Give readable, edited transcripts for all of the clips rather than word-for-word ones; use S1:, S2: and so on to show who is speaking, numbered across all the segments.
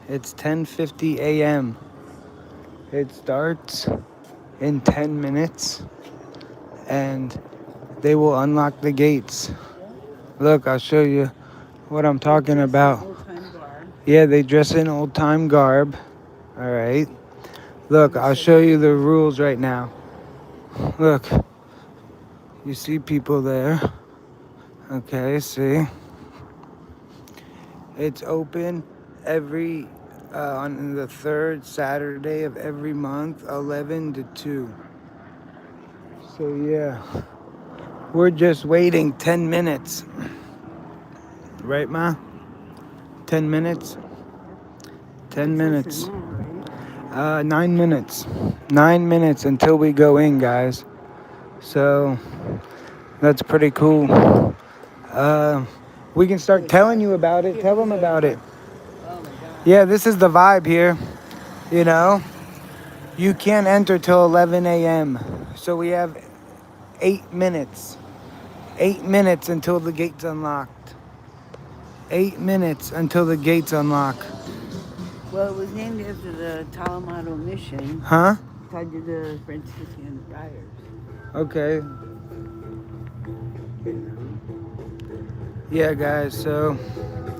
S1: It's 10:50 a.m. It starts in 10 minutes and they will unlock the gates. Look, I'll show you what I'm talking about. Yeah, they dress in old time garb. All right. Look, I'll show you the rules right now. Look, you see people there. Okay, see? It's open every on the third Saturday of every month, 11 to 2. So yeah, we're just waiting 10 minutes. Right, Ma? 10 minutes? 10 minutes. 9 minutes. 9 minutes until we go in, guys. So that's pretty cool. We can start telling you about it. Tell them about it. Yeah, this is the vibe here. You know, you can't enter till 11 a.m. So we have 8 minutes. 8 minutes until the gates unlocked. 8 minutes until the gates unlock.
S2: Well, it was named after the Tolomato mission.
S1: Huh?
S2: Tied to the Franciscan friars.
S1: Okay. Yeah, guys, so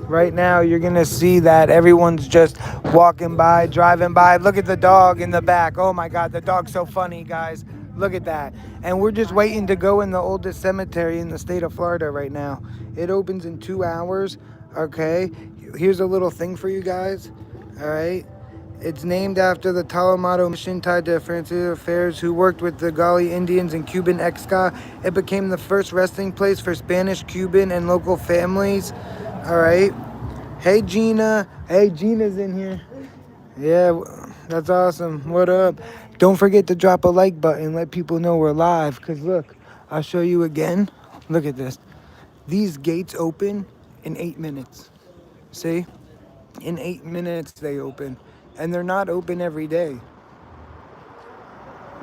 S1: right now you're going to see that everyone's just walking by, driving by. Look at the dog in the back. Oh my God, the dog's so funny, guys. Look at that. And we're just waiting to go in the oldest cemetery in the state of Florida right now. It opens in 2 hours, okay? Here's a little thing for you guys, all right? It's named after the Tolomato mission tied to Franciscan affairs who worked with the Gali Indians and Cuban Exca. It became the first resting place for Spanish, Cuban, and local families. All right. Hey, Gina. Hey, Gina's in here. Yeah, that's awesome. What up? Don't forget to drop a like button. Let people know we're live. Because look, I'll show you again. Look at this. These gates open in 8 minutes. See? In 8 minutes they open. And they're not open every day.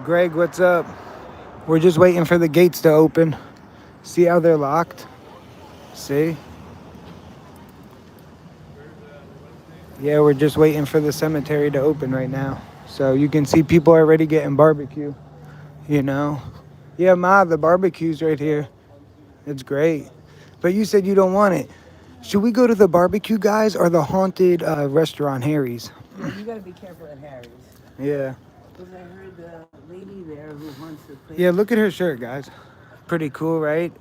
S1: Greg, what's up? We're just waiting for the gates to open. See how they're locked? See? Yeah, we're just waiting for the cemetery to open right now. So you can see people already getting barbecue, you know? Yeah, Ma, the barbecue's right here. It's great. But you said you don't want it. Should we go to the barbecue, guys, or the haunted restaurant, Harry's?
S2: You gotta be careful at Harry's.
S1: Yeah.
S2: Because I heard the lady there who wants to play.
S1: Yeah, look at her shirt, guys. Pretty cool, right?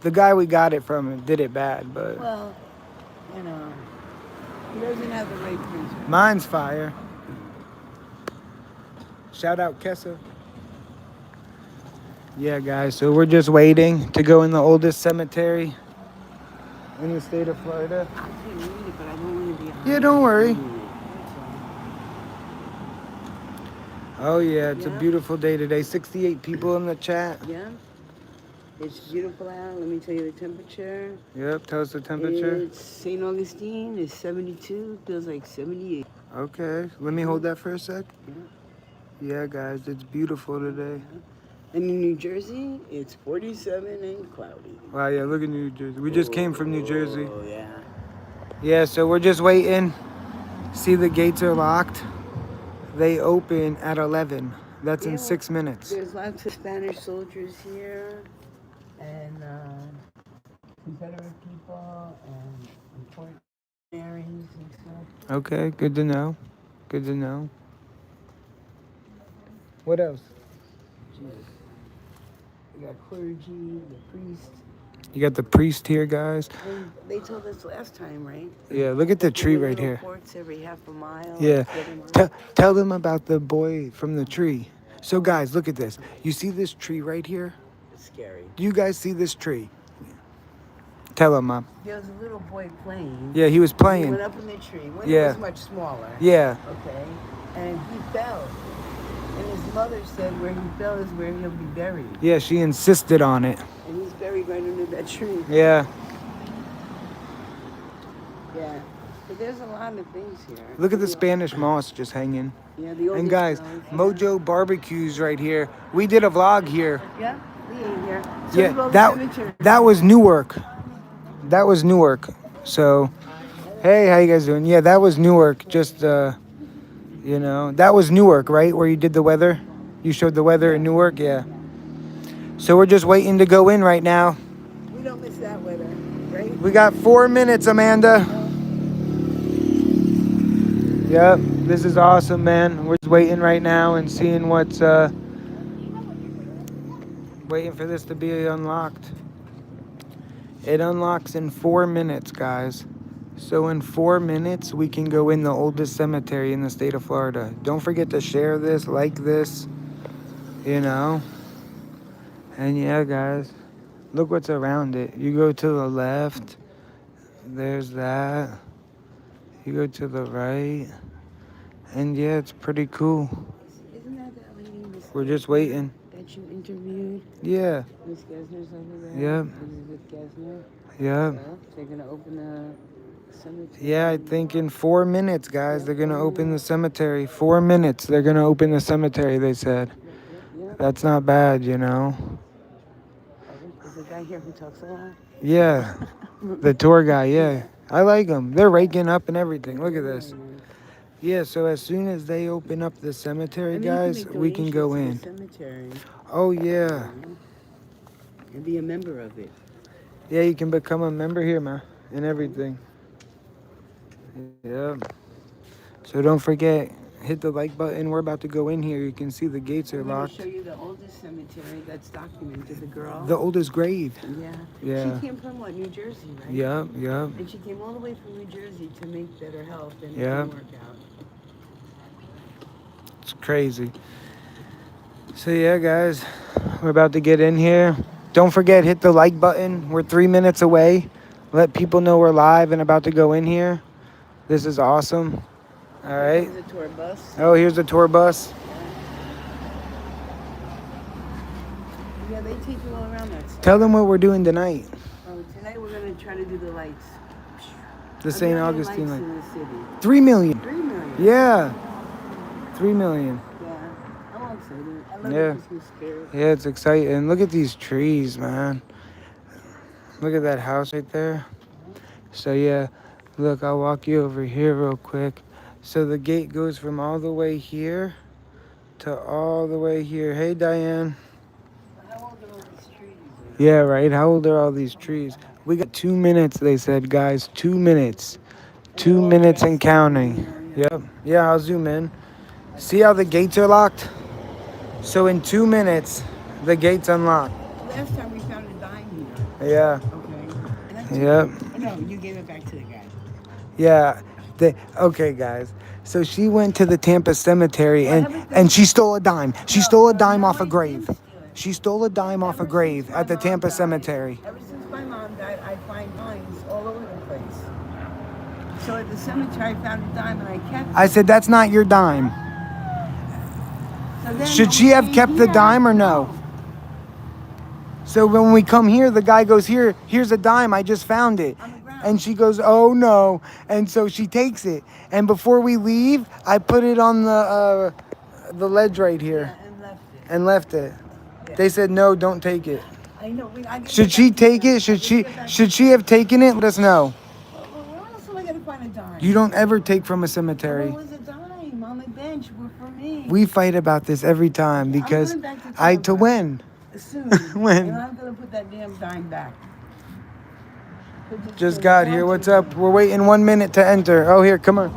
S1: The guy we got it from did it bad, but...
S2: Well, you know, he doesn't have the right principle.
S1: Mine's fire. Shout out Kessa. Yeah, guys, so we're just waiting to go in the oldest cemetery in the state of Florida.
S2: I can read it, but I don't want to be.
S1: Yeah, don't worry. Oh, yeah, it's a beautiful day today. 68 people in the chat.
S2: Yeah. It's beautiful out. Let me tell you the temperature.
S1: Yep, tell us the temperature.
S2: It's St. Augustine is 72. Feels like 78.
S1: Okay, let me hold that for a sec. Yeah, guys, it's beautiful today.
S2: And in New Jersey, it's 47 and cloudy.
S1: Wow, yeah, look at New Jersey. We just came from New Jersey.
S2: Oh, yeah.
S1: Yeah, so we're just waiting. See, the gates are locked. They open at 11. That's in 6 minutes.
S2: There's lots of Spanish soldiers here, and Confederate people, and important areas and stuff.
S1: Okay, good to know. Good to know. What else?
S2: Jesus. You got clergy, the priest.
S1: You got the priest here, guys.
S2: And they told us last time, right?
S1: Yeah, look at the tree right here.
S2: Reports every half a mile.
S1: Yeah. Tell them about the boy from the tree. So, guys, look at this. You see this tree right here?
S2: It's scary.
S1: Do you guys see this tree? Tell them, Mom.
S2: There was a little boy playing.
S1: Yeah, he was playing.
S2: He went up in the tree. When
S1: Yeah.
S2: he was much smaller.
S1: Yeah.
S2: Okay. And he fell. And his mother said where he fell is where he'll be buried.
S1: Yeah, she insisted on it.
S2: And he's buried right under that tree.
S1: Yeah.
S2: Yeah. But there's a lot of things here.
S1: Look at the Spanish moss just hanging.
S2: Yeah, the oldest
S1: And guys,
S2: ones,
S1: Mojo Barbecues right here. We did a vlog here.
S2: Yeah, we ate here. So
S1: Yeah, that was Newark. That was Newark. So, Hey, how you guys doing? Yeah, that was Newark. Just you know, that was Newark, right? Where you did the weather. You showed the weather in Newark. Yeah. So we're just waiting to go in right now.
S2: We don't miss that weather, right?
S1: We got 4 minutes, Amanda. Yep, this is awesome, man. We're just waiting right now and seeing what's waiting for this to be unlocked. It unlocks in 4 minutes, guys. So in 4 minutes, we can go in the oldest cemetery in the state of Florida. Don't forget to share this, like this, you know. And yeah, guys, look what's around it. You go to the left, there's that. You go to the right, and yeah, it's pretty cool.
S2: Isn't that lady, Miss
S1: We're just
S2: Gesner,
S1: waiting.
S2: that you interviewed?
S1: Yeah.
S2: Miss Gesner's over there.
S1: Yep.
S2: Elizabeth Gesner.
S1: Yep.
S2: Yeah, they're gonna open the cemetery.
S1: Yeah, I think in 4 minutes, guys, they're gonna open the cemetery. 4 minutes, they're gonna open the cemetery, they said.
S2: Yeah.
S1: That's not bad, you know.
S2: There's a guy here who talks a lot.
S1: Yeah, the tour guy, yeah. I like them. They're raking up and everything. Look at this. Yeah, so as soon as they open up the cemetery, guys, we can go in.
S2: Cemetery.
S1: Oh, yeah.
S2: And be a member of it.
S1: Yeah, you can become a member here, man, and everything. Yeah. So don't forget, hit the like button. We're about to go in here. You can see the gates are
S2: I'm going
S1: locked.
S2: to show you the oldest cemetery that's documented, the girl.
S1: The oldest grave.
S2: Yeah.
S1: Yeah.
S2: She came from what, New Jersey, right?
S1: Yep, yep.
S2: And she came all the way from New Jersey to make better health and
S1: Yeah.
S2: work out.
S1: It's crazy. So yeah, guys, we're about to get in here. Don't forget, hit the like button. We're 3 minutes away. Let people know we're live and about to go in here. This is awesome. All right.
S2: Here's a tour bus.
S1: Oh, here's the tour bus.
S2: Yeah, they take you all around that stuff.
S1: Tell them what we're doing tonight.
S2: Oh, tonight we're going to try to do the lights.
S1: The St. Augustine
S2: lights
S1: light.
S2: in the city.
S1: 3 million.
S2: 3 million.
S1: Yeah. 3 million.
S2: Yeah. I'm excited. I love
S1: Yeah.
S2: the Christmas spirit.
S1: Yeah, it's exciting. Look at these trees, man. Look at that house right there. So yeah, look, I'll walk you over here real quick. So the gate goes from all the way here to all the way here. Hey, Diane.
S2: How old are all these trees?
S1: Yeah, right. How old are all these trees? We got 2 minutes, they said, guys. 2 minutes. 2 minutes and counting. Yep. Yeah, I'll zoom in. See how the gates are locked? So in 2 minutes, the gates unlock.
S2: Last time we found a dime here.
S1: Yeah.
S2: Okay.
S1: Yep.
S2: No, you gave it back to the guy.
S1: Yeah. Okay, guys. So she went to the Tampa cemetery and she stole a dime. She stole a dime off a grave. She stole a dime off a grave at the Tampa cemetery.
S2: Ever since my mom died, I find dimes all over the place. So at the cemetery, I found a dime and I kept it.
S1: I said, that's not your dime.
S2: So then
S1: Should
S2: when
S1: she
S2: we
S1: have
S2: came
S1: kept the
S2: here-
S1: dime or no? So when we come here, the guy goes, here's a dime. I just found it.
S2: On the ground.
S1: And she goes, oh no. And so she takes it. And before we leave, I put it on the ledge right here
S2: Yeah, and left it.
S1: and left it.
S2: Yeah.
S1: They said, no, don't take it.
S2: I know.
S1: Should she take it? Should she have taken it? Let us know.
S2: Where else am I going to find a dime?
S1: You don't ever take from a
S2: There
S1: cemetery.
S2: was a dime on the bench for me.
S1: We fight about this every time because
S2: I'm going back
S1: to win.
S2: Soon.
S1: When?
S2: And I'm going to put that damn dime back.
S1: Just got here. What's up? We're waiting 1 minute to enter. Oh, here, come on.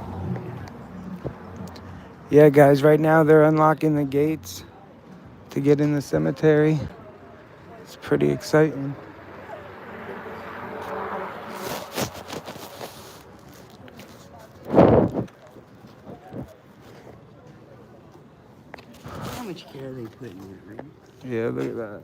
S1: Yeah, guys, right now they're unlocking the gates to get in the cemetery. It's pretty exciting.
S2: How much care they put in it, right?
S1: Yeah, look at that.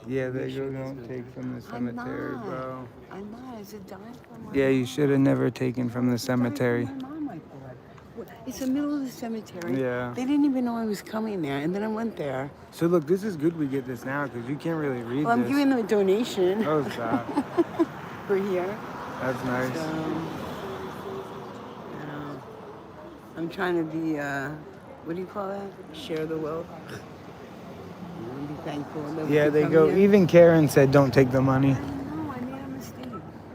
S1: Yeah, they go, don't take from the cemetery, bro.
S2: I'm not. It's a dime from my
S1: Yeah, you
S2: mom.
S1: should have never taken from the
S2: It's a dime from
S1: cemetery.
S2: my mom, I thought. Well, it's the middle of the cemetery.
S1: Yeah.
S2: They didn't even know I was coming there, and then I went there.
S1: So look, this is good we get this now because you can't really read
S2: Well, I'm
S1: this.
S2: giving them a donation
S1: Oh, stop.
S2: for here.
S1: That's nice.
S2: So, you know, I'm trying to be, what do you call that? Share the wealth. You know, thankful that we
S1: Yeah,
S2: could
S1: they
S2: come
S1: go.
S2: here.
S1: Even Karen said, "Don't take the money."
S2: I know, I made a mistake.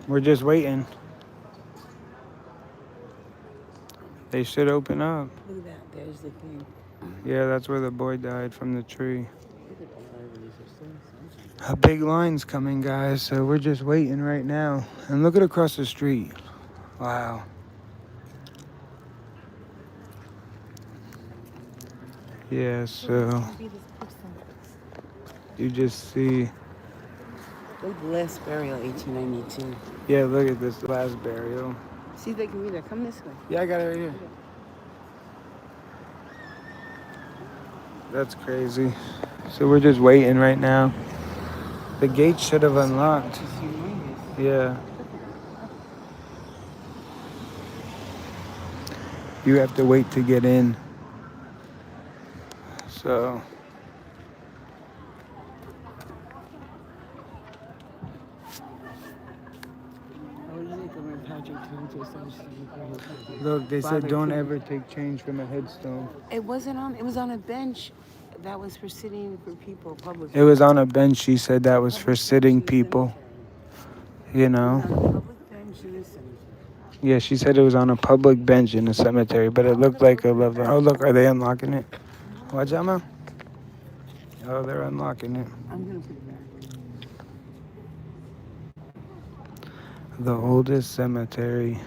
S1: We're just waiting. They should open up.
S2: Look at that. There's the thing.
S1: Yeah, that's where the boy died from the tree.
S2: Look at the libraries. There's still something.
S1: A big line's coming, guys. So we're just waiting right now. And look at across the street. Wow. Yeah, so you just see.
S2: Look at the last burial, 1892.
S1: Yeah, look at this last burial.
S2: See if they can read that. Come this way.
S1: Yeah, I got it right here. That's crazy. So we're just waiting right now. The gate should have unlocked.
S2: It's humongous.
S1: Yeah. You have to wait to get in. So. Look, they said don't ever take change from a headstone.
S2: It wasn't on. It was on a bench. That was for sitting for people, public.
S1: It was on a bench. She said that was for sitting people. You know.
S2: Public bench in the cemetery.
S1: Yeah, she said it was on a public bench in a cemetery, but it looked like a lovely. Oh, look, are they unlocking it? Watch out, man. Oh, they're unlocking it.
S2: I'm gonna put it back.
S1: The oldest cemetery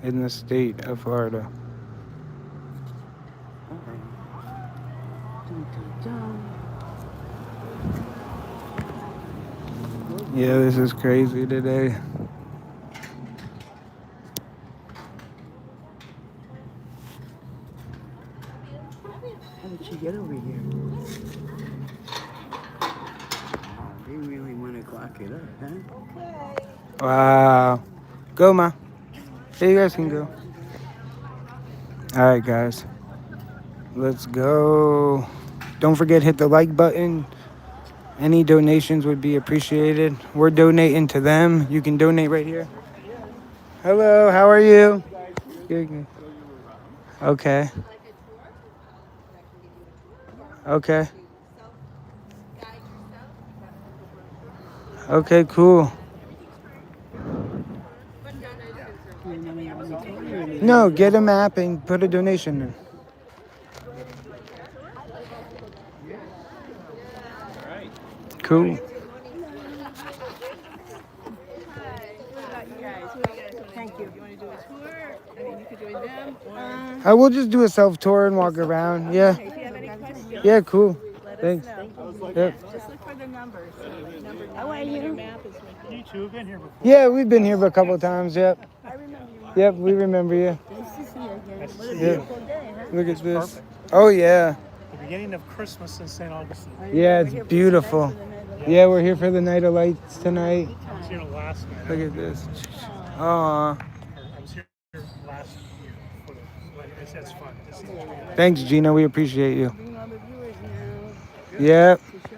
S1: in the state of Florida. Yeah, this is crazy today.
S2: How did she get over here? Oh, they really want to clock it up, huh?
S1: Wow. Go, Ma. Hey, you guys can go. All right, guys. Let's go. Don't forget, hit the like button. Any donations would be appreciated. We're donating to them. You can donate right here. Hello, how are you? Good. Okay. Okay. Okay, cool. No, get a map and put a donation in. Cool.
S2: Thank you. You want to do a tour? I mean, you could join them.
S1: I will just do a self tour and walk around. Yeah.
S2: If you have any questions,
S1: Yeah, cool.
S2: let
S1: Thanks.
S2: us know.
S1: Yep.
S2: Just look for the numbers. How are you?
S3: You two have been here before.
S1: Yeah, we've been here a couple times. Yep.
S2: I remember you.
S1: Yep, we remember you.
S2: Nice to see you again. What a
S1: Yeah.
S2: beautiful day, huh?
S1: Look at this. Oh, yeah.
S3: The beginning of Christmas in St. Augustine.
S1: Yeah, it's beautiful. Yeah, we're here for the Night of Lights tonight.
S3: I was here last night.
S1: Look at this. Aw.
S3: I was here last year. For the, like, it's fun. To see the tree.
S1: Thanks, Gina. We appreciate you.
S2: Bring all the viewers now.
S1: Yep.
S2: To show.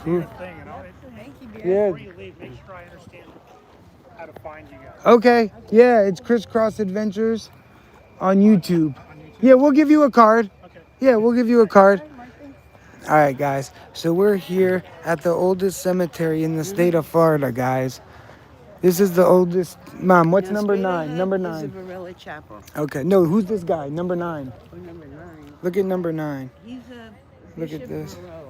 S3: Favorite thing, you know?
S2: Thank you, dear.
S1: Yeah.
S3: Before you leave, make sure I understand how to find you guys.
S1: Okay. Yeah, it's Crisscross Adventures on YouTube. Yeah, we'll give you a card.
S3: Okay.
S1: Yeah, we'll give you a card. All right, guys. So we're here at the oldest cemetery in the state of Florida, guys. This is the oldest. Mom, what's
S2: Now,
S1: number
S2: straight
S1: 9?
S2: ahead
S1: Number
S2: is
S1: 9.
S2: the Varela Chapel.
S1: Okay. No, who's this guy? Number 9.
S2: Oh, number 9.
S1: Look at number 9.
S2: He's a
S1: Look at
S2: Bishop
S1: this.
S2: Verot.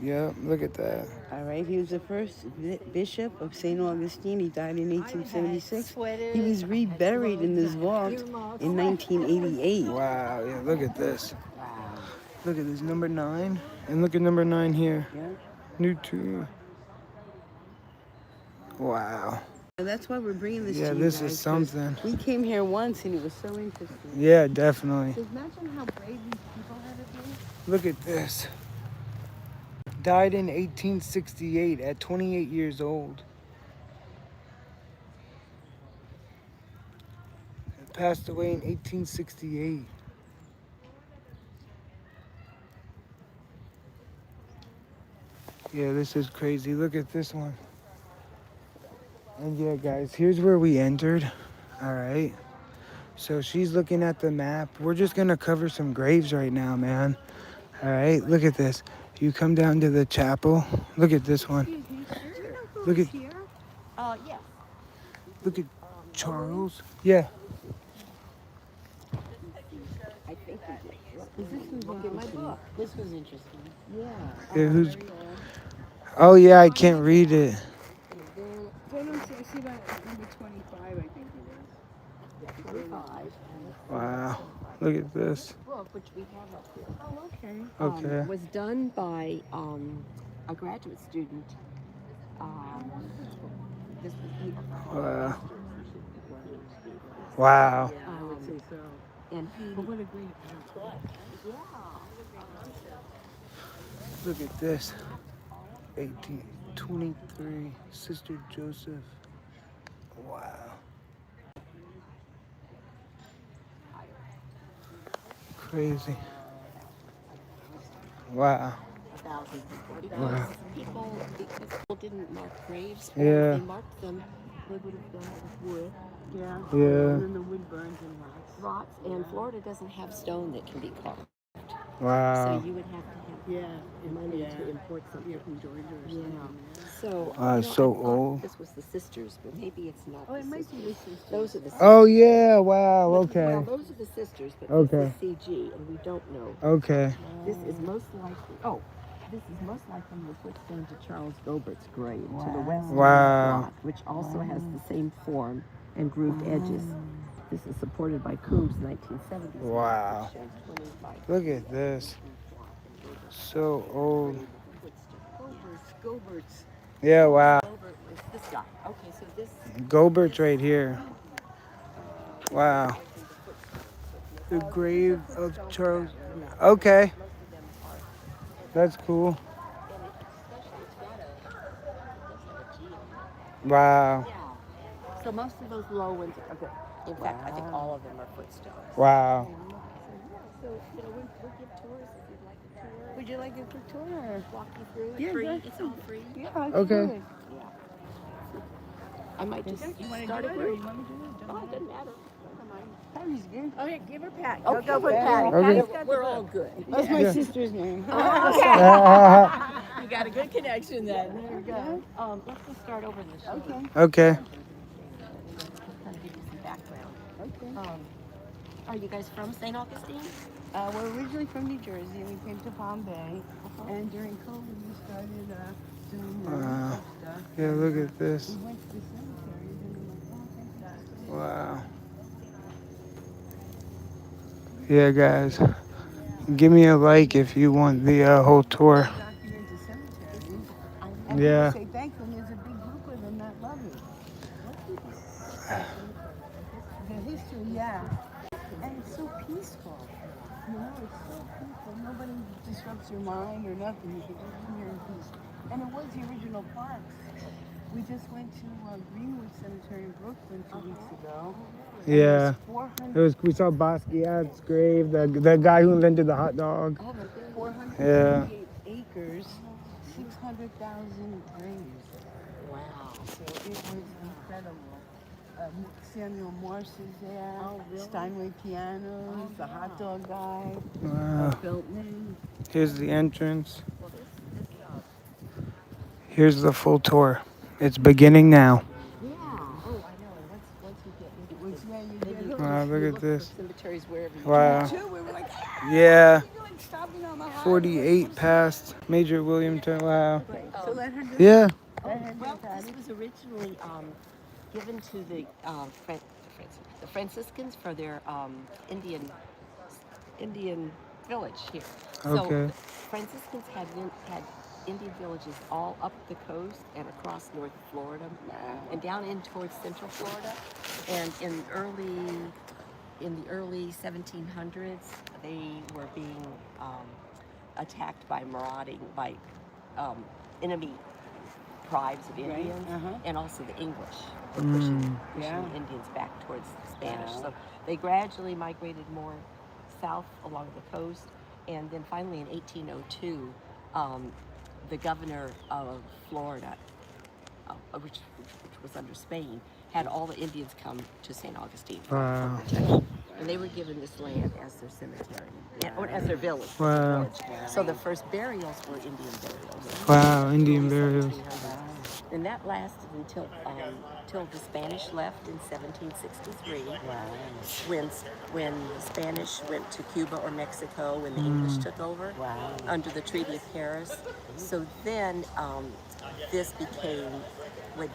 S1: Yep, look at that.
S2: All right, he was the first bishop of St. Augustine. He died in 1876. He was reburied in this vault in 1988.
S1: Wow, yeah, look at this.
S2: Wow.
S1: Look at this, number 9. And look at number 9 here.
S2: Yeah.
S1: New 2. Wow.
S2: And that's why we're bringing this
S1: Yeah,
S2: to you
S1: this
S2: guys,
S1: is
S2: 'cause
S1: something.
S2: We came here once and it was so interesting.
S1: Yeah, definitely.
S2: Just imagine how brave these people had to be.
S1: Look at this. Died in 1868 at 28 years old. Passed away in 1868. Yeah, this is crazy. Look at this one. And yeah, guys, here's where we entered. All right. So she's looking at the map. We're just going to cover some graves right now, man. All right, look at this. You come down to the chapel. Look at this one.
S4: Excuse me, sir. Do you know who
S1: Look
S4: is
S1: at
S4: here?
S5: Yes.
S1: look at Charles. Yeah.
S5: I think we did.
S2: This was
S5: Look at my
S2: interesting.
S5: book. This was interesting.
S2: Yeah.
S1: Yeah, who's? Oh yeah, I can't read it.
S4: Hold on, I see about number 25, I think it is.
S5: 25.
S1: Wow. Look at this.
S5: Book, which we have up here.
S4: Oh, okay.
S1: Okay.
S5: Was done by a graduate student. This was
S1: Wow.
S4: I would say so.
S5: and he.
S4: But what a great
S5: Yeah.
S1: Look at this. 1823. Sister Joseph. Wow. Crazy. Wow.
S5: 1,000 people.
S1: Wow.
S5: Because people didn't mark graves. Or
S1: Yeah.
S5: if they marked them, they would have done it with wood.
S4: Yeah.
S1: Yeah.
S4: And then the wood burns and rots.
S5: Rots, and Florida doesn't have stone that can be carved.
S1: Wow.
S5: So you would have to
S4: Yeah.
S5: have money to import something.
S4: Yeah, from Georgia or
S5: Yeah.
S4: something.
S5: So,
S1: Wow, it's so
S5: I thought
S1: old.
S5: this was the sisters, but maybe it's not.
S4: Oh,
S5: the
S4: it might be
S5: sisters.
S4: the sisters.
S5: Those are the sisters.
S1: Oh yeah. Wow.
S5: Well,
S1: Okay.
S5: those are the sisters, but
S1: Okay.
S5: this is CG, and we don't know.
S1: Okay.
S5: This is most likely. Oh, this is most likely the footstone to Charles Gobert's grave to the west of
S1: Wow.
S5: the plot, which also has the same form and grooved edges. This is supported by Coombs' 1970s.
S1: Wow.
S5: which shows 25.
S1: Look at this. So old.
S4: Gobert's.
S1: Yeah. Wow.
S5: Gobert is this guy. Okay, so this.
S1: Gobert's right here. Wow. The grave of Charles. Okay. That's cool. Wow.
S5: Yeah. So most of those low ones are good. In fact, I think all of them are footstones.
S1: Wow.
S5: So, we'll give tours if you'd like a tour.
S2: Would you like a quick tour? Or?
S5: Walk you through it.
S2: Yeah,
S5: Free.
S2: that's-
S5: It's all free.
S2: Yeah, I
S1: Okay.
S2: could.
S5: I might just
S4: You want to
S5: start
S4: do
S5: a
S4: it or
S5: group.
S4: you want me to do it?
S5: Oh, it doesn't matter.
S2: Patty's good.
S4: Okay, give her Pat.
S5: Okay,
S4: Go for
S5: Patty.
S4: Patty.
S1: Okay.
S4: Patty's got the
S5: We're
S4: book.
S5: all good.
S2: That's my
S1: Yeah.
S2: sister's name.
S5: You got a good connection then. There we go. Let's just start over the show.
S2: Okay.
S1: Okay.
S5: Kind of give you some background.
S2: Okay.
S5: Are you guys from St. Augustine?
S2: We're originally from New Jersey, and we came to Palm Bay. And during COVID, we started doing
S1: Wow.
S2: stuff.
S1: Yeah, look at this.
S2: We went to the cemeteries, and we were like, oh, thank God.
S1: Wow. Yeah, guys. Give me a like if you want the whole tour.
S2: Document the cemeteries. And
S1: Yeah.
S2: people say thank them. There's a big group of them that love it. The history, yeah. And it's so peaceful. You know, it's so peaceful. Nobody disrupts your mind or nothing. You can just be here in peace. And it was the original park. We just went to Greenwood Cemetery in Brooklyn 2 weeks ago.
S1: Yeah.
S2: It was
S1: It was. We saw Basquiat's grave. The guy who invented the hot dog.
S2: 448 acres, 600,000 graves.
S5: Wow.
S2: So it was incredible. Samuel Morse is there.
S5: Oh, really?
S2: Steinway pianos, the hot dog guy,
S1: Wow.
S2: Feltman.
S1: Here's the entrance. Here's the full tour. It's beginning now.
S5: Yeah. Oh, I know. And once we get into
S2: Which
S5: the-
S2: yeah, you
S5: then
S2: get
S5: you
S2: hooked.
S1: Wow,
S5: you
S1: look at
S5: look for
S1: this.
S5: cemeteries wherever you
S1: Wow.
S2: Too, we were like,
S1: Yeah.
S2: "You're like stopping on the highway."
S1: 48 past Major William Turner. Wow.
S2: So let her do
S1: Yeah.
S2: Let her do
S5: Well,
S2: Patty.
S5: this was originally given to the Franciscans for their Indian village here.
S1: Okay.
S5: So the Franciscans had Indian villages all up the coast and across North Florida and down in towards Central Florida. And in the early 1700s, they were being attacked by enemy tribes of Indians, and also the English were pushing
S2: Yeah.
S5: the Indians back towards the Spanish. So they gradually migrated more south along the coast, and then finally in 1802, the governor of Florida, which was under Spain, had all the Indians come to St. Augustine for
S1: Wow.
S5: protection. And they were given this land as their cemetery, or as their village.
S1: Wow.
S5: Village. So the first burials were Indian burials.
S1: Wow, Indian
S5: Early
S1: burials.
S5: 1700s. And that lasted until the Spanish left in 1763. When the Spanish went to Cuba or Mexico, when the English took over under the Treaty of Paris. So then this became, when,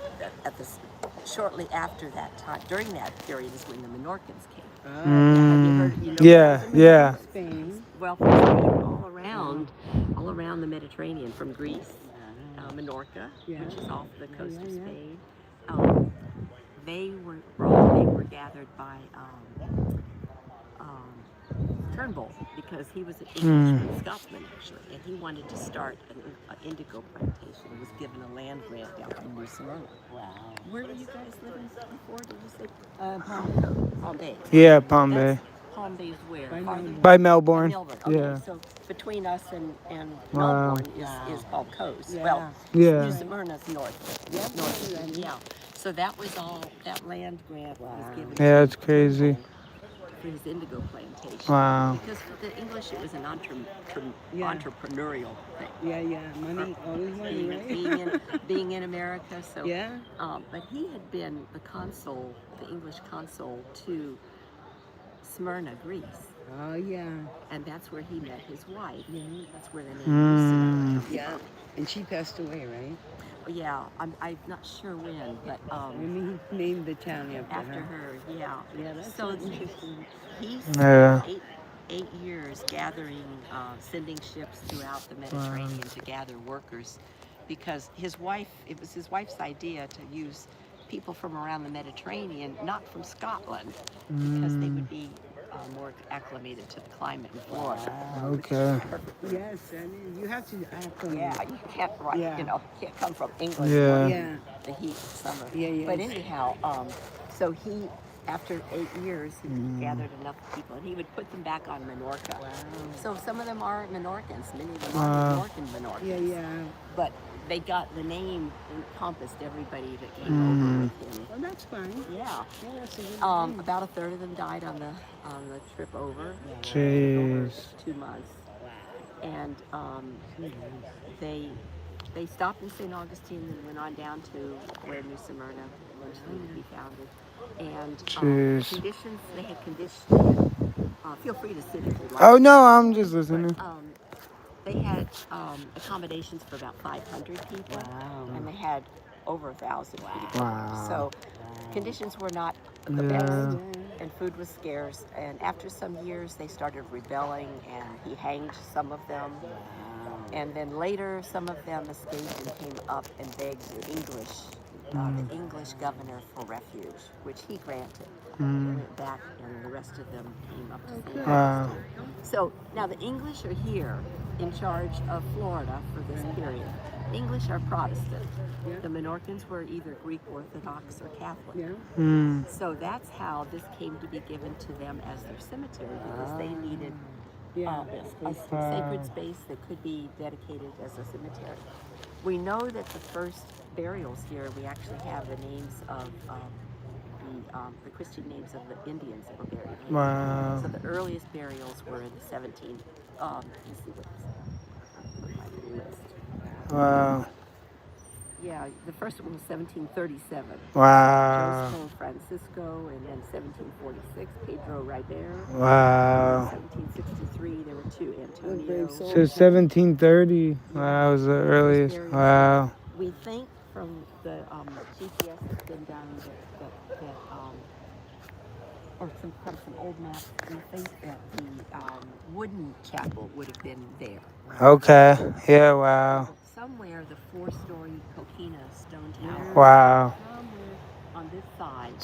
S5: shortly after that time, during that period is when the Menorcans came. Have you heard, you know,
S1: Yeah, yeah.
S2: Spain.
S5: well, from Spain, all around the Mediterranean, from Greece, Menorca, which is off the coast of Spain. They were gathered by Turnbull, because he was an English Scotsman actually, and he wanted to start an indigo plantation. He was given a land grant down in New Smyrna. Wow. Where were you guys living before? Did you say? Palm Bay.
S1: Yeah, Palm Bay.
S5: Palm Bay's where?
S1: By Melbourne.
S5: Melbourne. Okay,
S1: Yeah.
S5: so between us and
S1: Wow.
S5: Melbourne is Palm Coast. Well,
S1: Yeah.
S5: New Smyrna's north. Yeah. So that was all, that land grant was given to
S1: Yeah, that's crazy.
S5: for his indigo plantation.
S1: Wow.
S5: Because for the English, it was an entrepreneurial thing.
S2: Yeah. Money, always money, right?
S5: Being in America, so
S2: Yeah.
S5: but he had been the consul, the English consul to Smyrna, Greece,
S2: Oh, yeah.
S5: and that's where he met his wife. That's where the name
S1: Mm.
S5: comes from.
S2: Yeah. And she passed away, right?
S5: Yeah, I'm not sure when, but
S2: I mean, he named the town
S5: after her, yeah.
S2: Yeah, that's
S5: So
S2: interesting.
S5: he
S1: Yeah.
S5: spent eight years gathering, sending ships throughout the Mediterranean to gather workers, because it was his wife's idea to use people from around the Mediterranean, not from Scotland, because they would be more acclimated to the climate in Florida.
S1: Okay.
S2: Yes, I mean, you have to act on
S5: Yeah, you can't can't come from England.
S1: Yeah.
S2: Yeah.
S5: The heat of summer.
S2: Yeah.
S5: But anyhow, so he, after 8 years, he gathered enough people, and he would put them back on Menorca.
S2: Wow.
S5: So some of them are Menorcans, many of them are Menorcans.
S2: Yeah.
S5: But they got the name, encompassed everybody that came over with him.
S2: Well, that's fine.
S5: Yeah.
S2: Yeah, that's a good thing.
S5: About a third of them died on the trip over.
S1: Jeez.
S5: Over 2 months. And they stopped in St. Augustine and went on down to where New Smyrna eventually would be founded. And
S1: Jeez.
S5: conditions, they had conditions. Feel free to sit if you'd like.
S1: Oh no, I'm just listening.
S5: They had accommodations for about 500 people, and they had over 1,000 people.
S1: Wow.
S5: So conditions were not the best, and food was scarce. And after some years, they started rebelling, and he hanged some of them. And then later, some of them escaped and came up and begged the English governor for refuge, which he granted. They went back, and the rest of them came up to St.
S1: Wow.
S5: Augustine. So now the English are here in charge of Florida for this period. English are Protestant. The Menorcans were either Greek Orthodox or Catholic.
S2: Yeah.
S5: So that's how this came to be given to them as their cemetery, because they needed a sacred space that could be dedicated as a cemetery. We know that the first burials here, we actually have the names of the Christian names of the Indians that were buried here.
S1: Wow.
S5: So the earliest burials were in the 17. Let's see what's my list.
S1: Wow.
S5: Yeah, the first one was 1737.
S1: Wow.
S5: Joseph Francisco, and then 1746, Pedro Ribera.
S1: Wow.
S5: 1763, there were two, Antonio.
S1: So 1730. Wow, was the earliest. Wow.
S5: We think from the GPS that's been done or from some old maps, we think that the wooden chapel would have been there.
S1: Okay. Yeah. Wow.
S5: Somewhere the 4-story coquina stone tower.
S1: Wow.
S5: Somewhere on this side.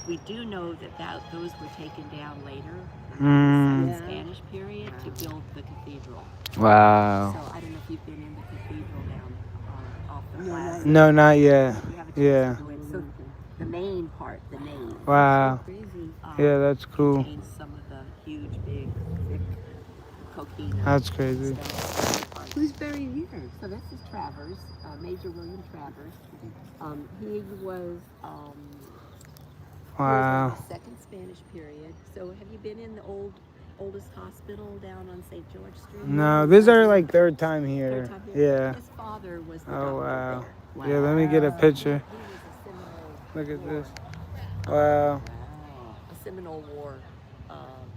S5: We do know that those were taken down later in the Spanish period to build the cathedral.
S1: Wow.
S5: So I don't know if you've been in the cathedral down off the plaza.
S1: No, not yet.
S5: You have a chance
S1: Yeah.
S5: to go in. So the main part, the nave.
S1: Wow.
S5: Crazy.
S1: Yeah, that's cool.
S5: Contains some of the huge, big, thick coquina.
S1: That's crazy.
S2: Who's buried here?
S5: So this is Travers, Major William Travers. He was
S1: Wow.
S5: the second Spanish period. So have you been in the oldest hospital down on St. George Street?
S1: No, these are like third time here.
S5: Third time here?
S1: Yeah.
S5: His father was the
S1: Oh
S5: doctor
S1: wow.
S5: there.
S1: Yeah, let me get a picture.
S5: He was a Seminole
S1: Look at
S5: War,
S1: this. Wow.
S5: a Seminole War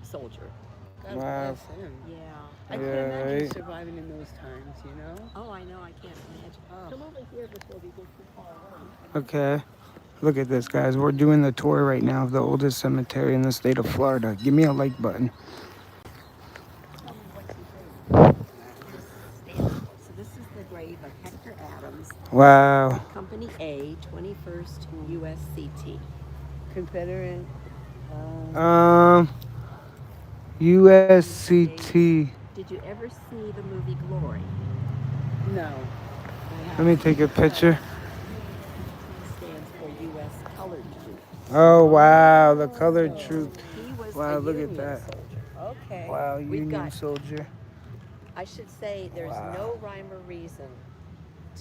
S5: soldier.
S2: God
S1: Wow.
S2: bless him.
S5: Yeah.
S2: I can't
S1: Yeah,
S2: imagine
S1: right.
S2: surviving in those times, you know?
S5: Oh, I know. I can't imagine.
S2: Oh.
S5: Come over here before we go too far away.
S1: Okay. Look at this, guys. We're doing the tour right now of the oldest cemetery in the state of Florida. Give me a like button.
S5: Tell me what you think. Just stand. So this is the grave of Hector Adams,
S1: Wow.
S5: Company A, 21st USCT.
S2: Confederate.
S1: USCT.
S5: Did you ever see the movie Glory?
S2: No.
S1: Let me take a picture.
S5: Stands for U.S. Colored Troops.
S1: Oh wow, the colored troop.
S5: He was
S1: Wow,
S5: a
S1: look at
S5: Union
S1: that.
S5: soldier.
S2: Okay.
S1: Wow,
S5: We've
S1: Union
S5: got-
S1: soldier.
S5: I should say there's
S1: Wow.
S5: no rhyme or reason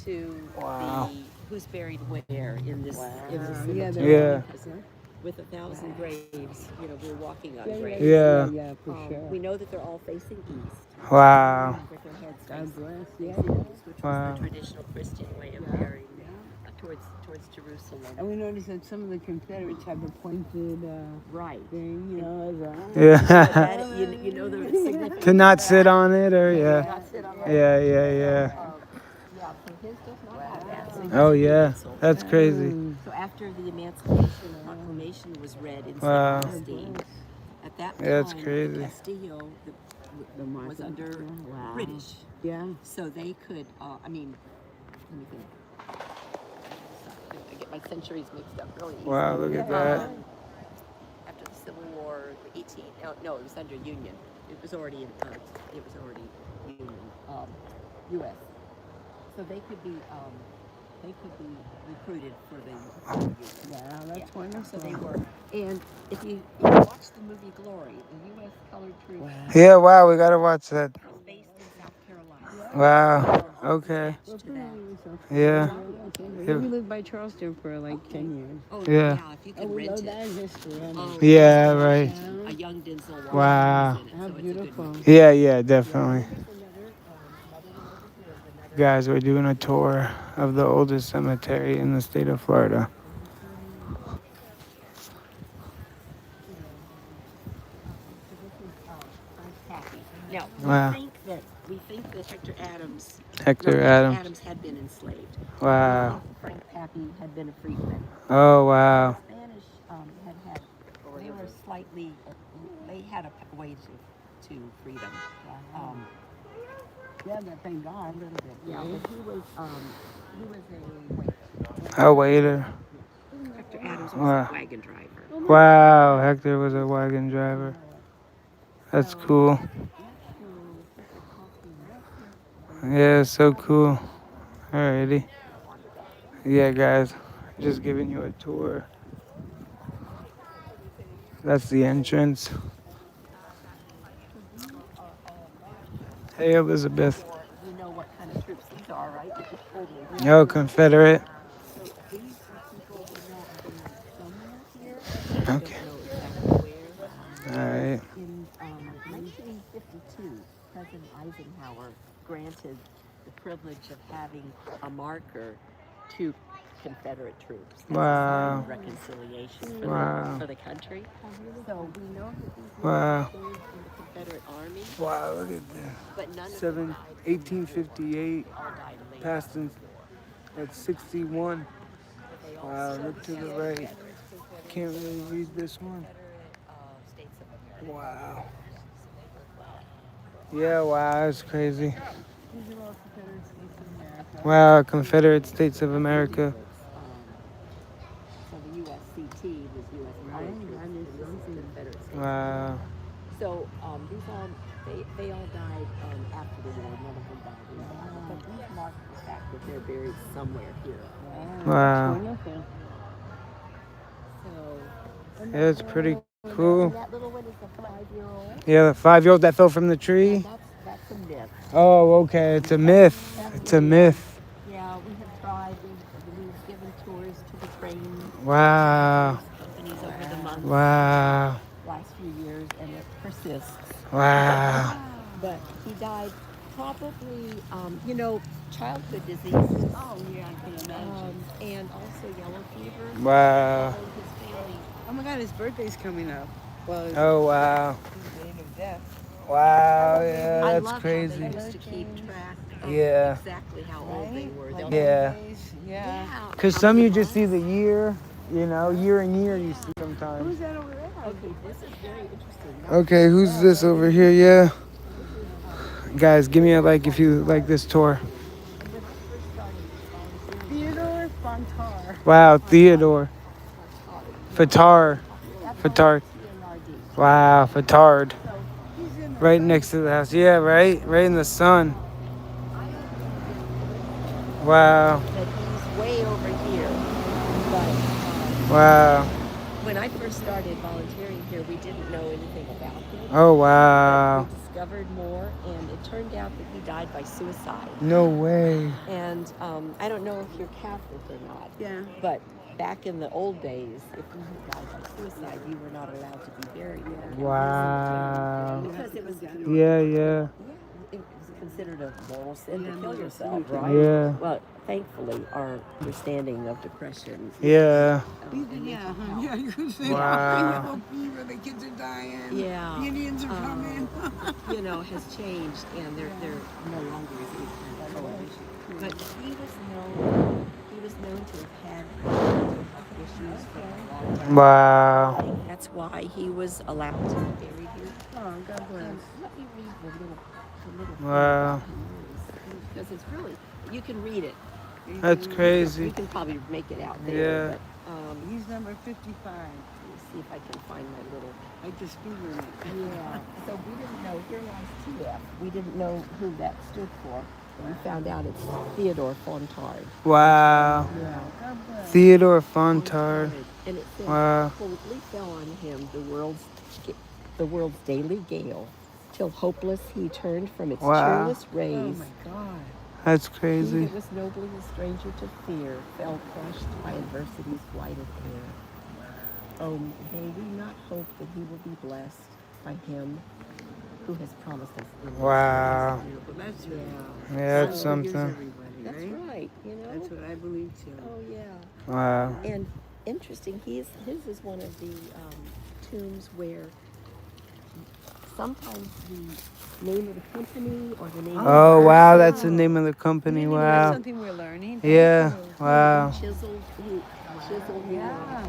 S5: to
S1: Wow.
S5: the who's buried where in this in this
S2: Yeah,
S5: cemetery.
S1: Yeah.
S5: Because with 1,000 graves, you know, we're walking on
S2: Yeah,
S5: graves.
S1: Yeah.
S2: Yeah, for sure.
S5: We know that they're all facing east.
S1: Wow.
S5: With their heads
S2: God
S5: facing
S2: bless. Yeah.
S5: east, which
S1: Wow.
S5: was the traditional Christian way of burying towards Jerusalem.
S2: And we noticed that some of the Confederates have a pointed
S5: Right.
S2: thing, you know, as a...
S1: Yeah.
S5: That, you know the significance
S1: To not
S5: of
S1: sit
S5: that?
S1: on it or yeah.
S5: Not sit on that.
S1: Yeah, yeah, yeah.
S5: Yeah, so his does not have that. So he's
S1: Oh
S5: a
S1: yeah.
S5: Union soldier.
S1: That's crazy.
S5: So after the Emancipation Proclamation was read in
S1: Wow.
S5: 16, at that time,
S1: Yeah, it's crazy.
S5: Castillo was under British.
S2: Yeah.
S5: So they could, let me think. I get my centuries mixed up really easy.
S1: Wow, look at that.
S5: After the Civil War, no, it was under Union. It was already Union, U.S. So they could be recruited for the Union.
S2: Wow, that's wonderful.
S5: So they were. And if you watch the movie Glory, the U.S. Colored Troops
S1: Yeah, wow, we gotta watch that.
S5: was based in South Carolina.
S1: Wow. Okay.
S5: Attached to that.
S1: Yeah.
S2: We lived by Charleston for like 10 years.
S5: Oh,
S1: Yeah.
S5: if you
S2: Oh,
S5: could
S2: we
S5: rent
S2: love
S5: it.
S2: that history.
S5: Oh,
S1: Yeah, right.
S5: A young Denzel Washington
S1: Wow.
S5: was in it,
S2: How
S5: so it's a good
S2: beautiful.
S5: movie.
S1: Yeah, yeah, definitely. Guys, we're doing a tour of the oldest cemetery in the state of Florida.
S5: Now,
S1: Wow.
S5: we think that Hector Adams
S1: Hector Adams.
S5: Adams had been enslaved.
S1: Wow.
S5: Frank Pappy had been a freedman.
S1: Oh, wow.
S5: The Spanish they were slightly, they had a way to freedom.
S2: Yeah, but thank God.
S5: A little bit, yeah. But he was
S1: A waiter.
S5: Hector Adams was
S1: Wow.
S5: a wagon driver.
S1: Wow, Hector was a wagon driver. That's cool. Yeah, so cool. Alrighty. Yeah, guys, just giving you a tour. That's the entrance. Hey, Elizabeth.
S5: You know what kind of troops these are, right? You just told me.
S1: Yo, Confederate.
S5: So these are people we know have been somewhere here.
S1: Okay.
S5: Don't know exactly where.
S1: Alright.
S5: In 1952, President Eisenhower granted the privilege of having a marker to Confederate troops. That's a sign
S1: Wow.
S5: of reconciliation for,
S1: Wow.
S5: for the country. So we know that these
S1: Wow.
S5: men served in the Confederate Army,
S1: Wow, look at that.
S5: but none of them died.
S1: 1858,
S5: All died later.
S1: passed in at 61.
S5: They all
S1: Wow,
S5: served
S1: look to the
S5: as
S1: right.
S5: Confederate
S1: Can't really read this one.
S5: States of America.
S1: Wow. Yeah, wow, that's crazy.
S2: These are all Confederate States of America.
S1: Wow, Confederate States of America.
S5: So the USCT was U.S. Colored Troops, and this is Confederate States.
S1: Wow.
S5: So these all they all died after the war. None of them died in the war. But these mark the fact that they're buried somewhere here.
S1: Wow.
S2: That's wonderful.
S5: So
S1: Yeah, it's pretty cool.
S5: and that little one is the 5-year-old.
S1: Yeah, the 5-year-old that fell from the tree.
S5: That's a myth.
S1: Oh, okay. It's a myth. It's a myth.
S5: Yeah, we have tried. We've given tours to the train.
S1: Wow.
S5: Company colonies over the months,
S1: Wow.
S5: last few years, and it persists.
S1: Wow.
S5: But he died probably, childhood diseases.
S2: Oh yeah, I can imagine.
S5: And also yellow fever.
S1: Wow.
S5: Followed his family.
S2: Oh my God, his birthday's coming up. Well,
S1: Oh, wow.
S2: his date of death.
S1: Wow. Yeah,
S5: I
S1: that's
S5: love
S1: crazy.
S5: how they used to keep track of
S1: Yeah.
S5: exactly how old they were.
S2: Like
S1: Yeah.
S2: birthdays, yeah.
S1: Because
S5: How
S1: some
S5: many
S1: you just see
S5: months?
S1: the year, year and year you see sometimes.
S2: Who's that over there?
S5: Okay, this is very interesting.
S1: Okay, who's this over here? Yeah. Guys, give me a like if you like this tour.
S5: When I first started volunteering,
S2: Theodore Fontar.
S1: Wow, Theodore. Fatard. Fatard.
S5: TARD.
S1: Wow, Fatard.
S5: So
S2: He's in the
S1: Right next to the house. Yeah, right? Right in the sun.
S5: I don't think
S1: Wow.
S5: that he's way over here. But
S1: Wow.
S5: when I first started volunteering here, we didn't know anything about him.
S1: Oh,
S5: But
S1: wow.
S5: we discovered more, and it turned out that he died by suicide.
S1: No way.
S5: And I don't know if you're Catholic or not,
S2: Yeah.
S5: but back in the old days, if you had died by suicide, you were not allowed to be buried in a Catholic
S1: Wow.
S5: cemetery because it was
S1: Yeah.
S5: it was considered a moral sin to kill yourself, right?
S1: Yeah.
S5: Well, thankfully, our understanding of depression.
S1: Yeah.
S2: Yeah, you could say
S1: Wow.
S2: yellow fever, the kids are dying.
S5: Yeah.
S2: The Indians are coming.
S5: Has changed, and there no longer is any kind of prohibition. But he was known to have had health issues for a long time.
S1: Wow.
S5: That's why he was allowed to be buried here.
S2: Oh, God bless.
S5: And let me read the little
S1: Wow.
S5: because it's really, you can read it.
S1: That's
S5: You
S1: crazy.
S5: can probably make it out
S1: Yeah.
S5: there.
S2: He's number 55.
S5: Let me see if I can find my little.
S2: Like the speed limit.
S5: Yeah. So we didn't know. Here lies TF. We didn't know who that stood for. And we found out it's Theodore Fontard.
S1: Wow.
S2: Yeah. God bless.
S1: Theodore Fontard.
S5: And it says,
S1: Wow.
S5: "Coldly fell on him the world's daily gale, till hopeless he turned from its
S1: Wow.
S5: cheerless
S2: Oh
S5: rays.
S2: my God.
S1: That's
S5: He
S1: crazy.
S5: that was nobly a stranger to fear, fell crushed by adversity's blighted air. Oh, may we not hope that he will be blessed by him who has promised us in
S1: Wow.
S2: Beautiful. That's right.
S5: Yeah,
S1: Yeah, that's
S2: God hears
S1: something.
S2: everybody,
S5: that's
S2: right?
S5: right.
S2: That's what I believe too.
S5: Oh yeah.
S1: Wow.
S5: And interesting, his is one of the tombs where sometimes the name of the company or the name
S1: Oh,
S5: of the
S1: wow.
S5: person
S1: That's the name of the company.
S2: That's
S1: Wow.
S2: something we're learning. Thank
S1: Yeah.
S2: you.
S1: Wow.
S5: chiseled
S2: Yeah.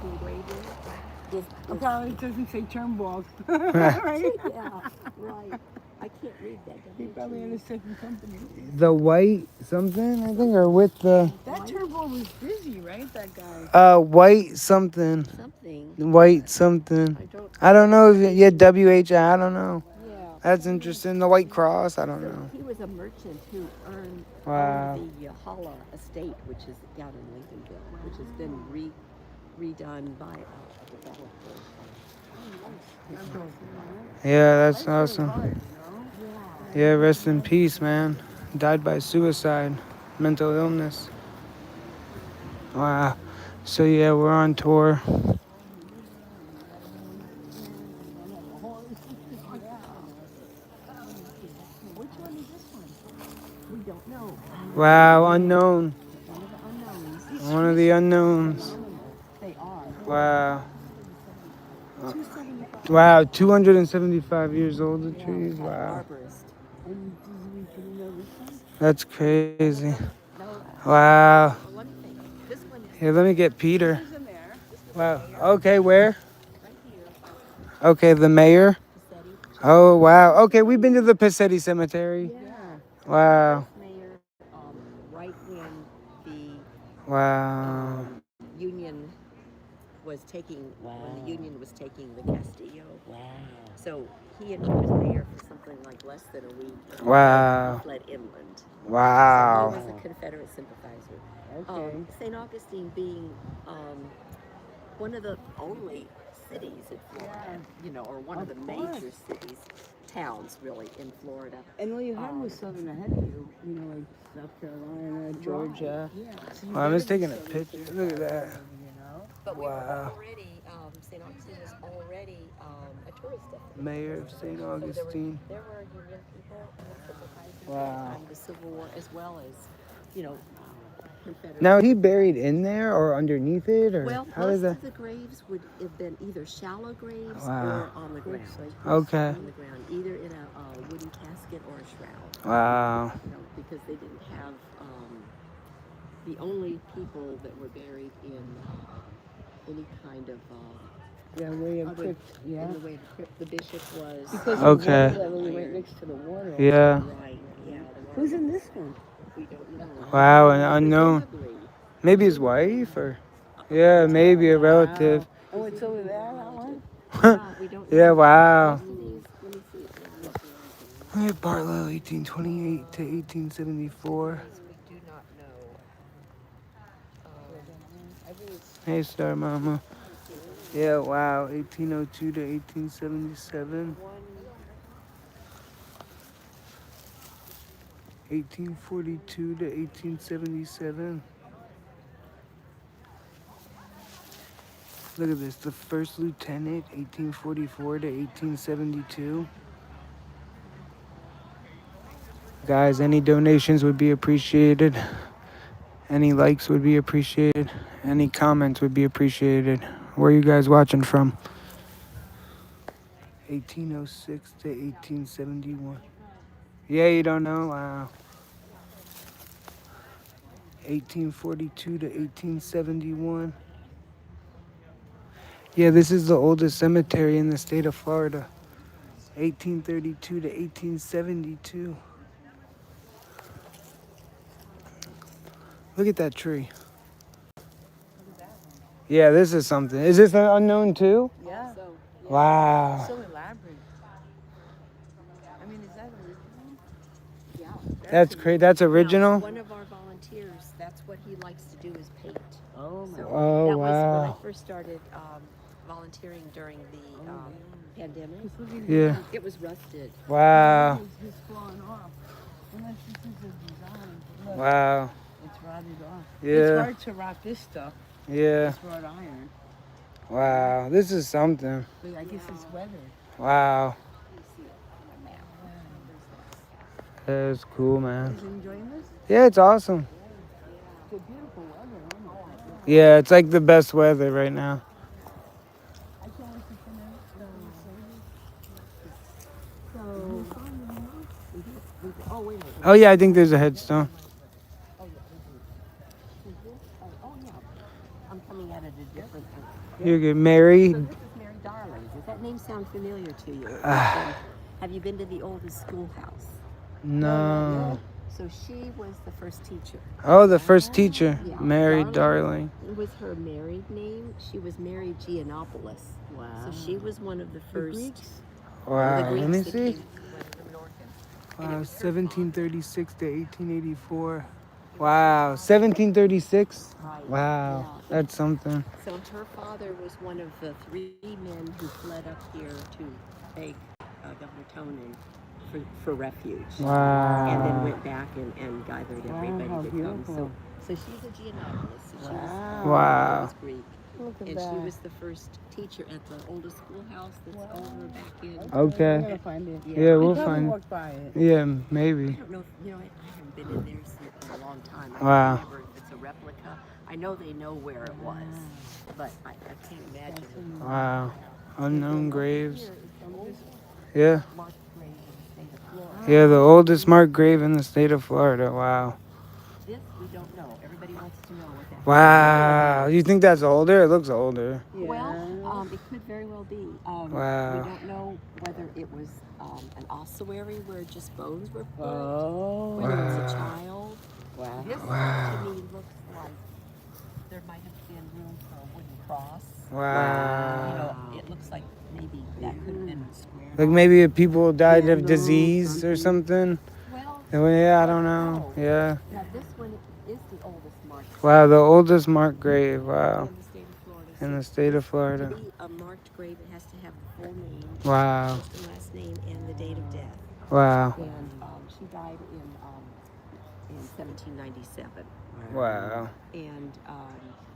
S5: who engraved it. Is,
S2: Probably doesn't say Turnbull. Right?
S5: yeah, right. I can't read that.
S2: He probably had a second company.
S1: The white something, I think, or with the
S2: That Turnbull was busy, right? That guy.
S1: white something.
S5: Something.
S1: White something. I don't know if yeah, WHI, I don't know.
S5: Yeah.
S1: That's interesting. The White Cross, I don't know.
S5: He was a merchant who owned
S1: Wow.
S5: the Holla estate, which is down in Lincolnville, which has been redone by a developer.
S1: Yeah, that's awesome.
S2: Hard,
S1: Yeah, rest in peace, man. Died by suicide, mental illness. Wow. So yeah, we're on tour.
S5: Which one is this one? We don't know.
S1: Wow, unknown.
S5: One of the unknowns.
S1: One of the unknowns.
S5: They are.
S1: Wow. Wow, 275 years old, the trees.
S5: Yeah,
S1: Wow.
S5: arborist.
S2: And did we know this one?
S1: That's crazy.
S5: No.
S1: Wow.
S5: Well, let me think. This one is
S1: Here, let me get Peter.
S2: Who's in there?
S1: Wow. Okay, where?
S5: right here.
S1: Okay, the mayor.
S5: Cassetti.
S1: Oh, wow. Okay, we've been to the Passetti Cemetery.
S2: Yeah.
S1: Wow.
S5: Mayor, right when the
S1: Wow.
S5: Union was taking when the Union was taking the Castillo. Wow. So he was mayor for something like less than a week. And
S1: Wow.
S5: Fled inland.
S1: Wow.
S5: So he was a Confederate sympathizer.
S2: Okay.
S5: St. Augustine being one of the only cities in Florida, or one of the major cities, towns really in Florida.
S2: And all you had was southern ahead of you, like South Carolina, Georgia.
S5: Yeah.
S2: So you
S1: Well, I'm just
S2: gotta be
S1: taking a
S2: southern
S1: picture.
S2: too,
S1: Look at that.
S2: you know?
S5: But we
S1: Wow.
S5: were already St. Augustine was already a tourist destination.
S1: Mayor of St.
S5: So
S1: Augustine.
S5: there were Union people and sympathizers
S1: Wow.
S5: at the time of the Civil War, as well as, you know, Confederate.
S1: Now, is he buried in there or underneath it, or
S5: Well,
S1: how does
S5: most
S1: that?
S5: of the graves would have been either shallow graves
S1: Wow.
S5: or on the ground.
S1: Okay.
S5: On the ground, either in a wooden casket or a shroud.
S1: Wow.
S5: You know, because they didn't have the only people that were buried in any kind of
S2: Yeah, way of
S5: other,
S2: crypt. Yeah.
S5: in the way of a crypt. The bishop was
S2: Because
S1: Okay.
S2: the water level, you went next to the water.
S1: Yeah.
S5: right. Yeah.
S2: Who's in this one?
S5: We don't know.
S1: Wow, an unknown.
S5: Presumably.
S1: Maybe his wife, or yeah, maybe a relative.
S2: Wow. Oh, what's over there, that one?
S5: We don't know.
S1: Yeah. Wow.
S5: Most of these, let me see.
S1: Look at Barlow, 1828 to 1874.
S5: We do not know.
S1: Hey, Star Mama. Yeah, wow, 1802 to 1877. 1842 to 1877. Look at this, the first lieutenant, 1844 to 1872. Guys, any donations would be appreciated. Any likes would be appreciated. Any comments would be appreciated. Where are you guys watching from? 1806 to 1871. Yeah, you don't know? Wow. 1842 to 1871. Yeah, this is the oldest cemetery in the state of Florida. 1832 to 1872. Look at that tree. Yeah, this is something. Is this an unknown too?
S2: Yeah.
S5: So,
S1: Wow.
S2: So elaborate. I mean, is that original?
S5: yeah.
S1: That's crazy. That's original?
S5: One of our volunteers, that's what he likes to do is paint.
S2: Oh, my
S5: So
S2: God.
S1: Oh,
S5: that was when I
S1: wow.
S5: first started volunteering during the pandemic.
S1: Yeah.
S5: It was rusted.
S1: Wow.
S2: It's falling off. Unless this is a design. Look,
S1: Wow.
S2: it's rotted off. It's
S1: Yeah.
S2: hard to rot this stuff.
S1: Yeah.
S2: It's wrought iron.
S1: Wow. This is something.
S2: But I guess it's weathered.
S1: Wow.
S5: You see it on the map.
S1: That's cool, man.
S2: Is you enjoying this?
S1: Yeah, it's awesome.
S2: It's a beautiful weather. Oh, my God.
S1: Yeah, it's like the best weather right now.
S2: I can't wait to finish.
S5: So, oh, wait a minute.
S1: Oh, yeah, I think there's a headstone.
S5: Oh, yeah. I'm coming at it a different angle.
S1: You get Mary.
S5: So this is Mary Darling. Does that name sound familiar to you? Have you been to the oldest schoolhouse?
S1: No.
S5: So she was the first teacher.
S1: Oh, the first teacher,
S5: Yeah.
S1: Mary Darling.
S5: Was her married name. She was Mary Giannopoulos.
S2: Wow.
S5: So she was one of the
S2: The
S5: first.
S2: Greeks?
S1: Wow.
S5: The Greeks
S1: Let me
S5: that
S1: see.
S5: came to Western Norfolk. And it
S1: Wow,
S5: was her
S1: 1736 to 1884. Wow, 1736.
S5: Right.
S1: Wow,
S5: Yeah.
S1: that's something.
S5: So her father was one of the three men who fled up here to beg Governor Tonin for refuge.
S1: Wow.
S5: And then went back and gathered everybody
S2: how
S5: to come.
S2: beautiful.
S5: So she's a Giannopoulos. So she was,
S1: Wow.
S5: was Greek.
S2: Look at
S5: And
S2: that.
S5: she was the first teacher at the oldest schoolhouse that's over back in.
S2: We're
S1: Okay.
S2: gonna find it.
S1: Yeah, we'll
S2: We probably
S1: find.
S2: walked by it.
S1: Yeah,
S5: I
S1: maybe.
S5: don't know if, I haven't been in there in a long time. I
S1: Wow.
S5: don't remember if it's a replica. I know they know where it was, but I can't imagine.
S1: Wow. Unknown graves.
S5: Here is the oldest
S1: Yeah.
S5: marked grave in the state of Florida.
S1: Yeah, the oldest marked grave in the state of Florida. Wow.
S5: This we don't know. Everybody wants to know what that.
S1: Wow. You think that's older? It looks older.
S2: Yeah.
S5: Well, it could very well be.
S1: Wow.
S5: We don't know whether it was an ossuary where just bones were put,
S2: Oh.
S5: whether it was
S1: Wow.
S5: a child.
S2: Wow.
S5: This to me looks like there might have been room for a wooden cross.
S1: Wow.
S5: You know, it looks like maybe that could have been square.
S1: Like maybe if people died of
S2: Candles,
S1: disease or something.
S5: Well,
S1: Yeah, I don't know. Yeah.
S5: now this one is the oldest marked
S1: Wow, the oldest marked grave. Wow.
S5: in the state of Florida.
S1: In
S5: So
S1: the state of
S5: to
S1: Florida.
S5: be a marked grave, it has to have the full name,
S1: Wow.
S5: first and last name, and the date of death.
S1: Wow.
S5: And she died in 1797.
S1: Wow.
S5: And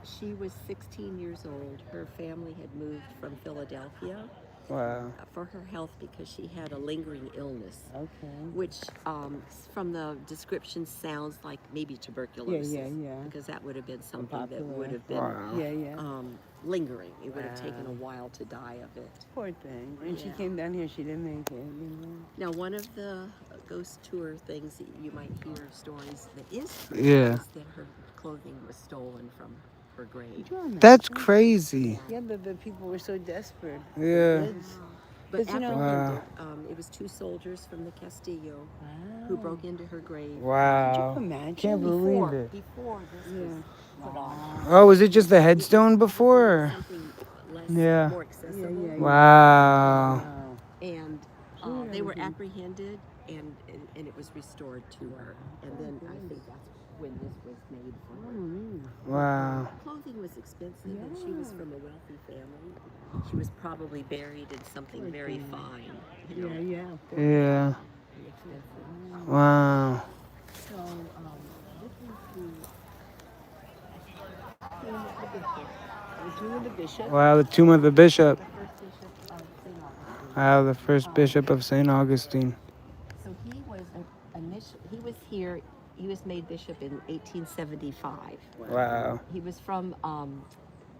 S5: she was 16 years old. Her family had moved from Philadelphia
S1: Wow.
S5: for her health because she had a lingering illness,
S2: Okay.
S5: which from the description sounds like maybe tuberculosis.
S2: Yeah.
S5: Because that would have been something that
S2: Popular.
S5: would have been
S1: Wow.
S2: Yeah.
S5: lingering. It would have taken a while to die of it.
S2: Poor thing. And she
S5: Yeah.
S2: came down here, she didn't make it.
S5: Now, one of the ghost tour things that you might hear stories that is true
S1: Yeah.
S5: is that her clothing was stolen from her grave.
S1: That's crazy.
S2: Yeah, but the people were so desperate.
S1: Yeah.
S5: But
S2: But you know-
S5: apprehended, it was 2 soldiers from the Castillo who broke into her grave.
S1: Wow.
S2: Imagine.
S1: Can't believe it.
S5: Before this was put on.
S1: Oh, was it just the headstone before? Or?
S5: Something less,
S1: Yeah.
S5: more accessible.
S2: Yeah.
S1: Wow.
S5: And they were apprehended, and it was restored to her. And then I think that's when this was made for her.
S1: Wow.
S5: Clothing was expensive, and she was from a wealthy family. She was probably buried in something very fine. You know,
S2: Yeah.
S1: Yeah.
S5: and expensive.
S1: Wow.
S5: So this is
S2: The bishop.
S1: Wow, the tomb of the bishop.
S5: the first bishop of St. Augustine.
S1: Wow, the first bishop of St. Augustine.
S5: So he was he was here. He was made bishop in 1875.
S1: Wow.
S5: He was from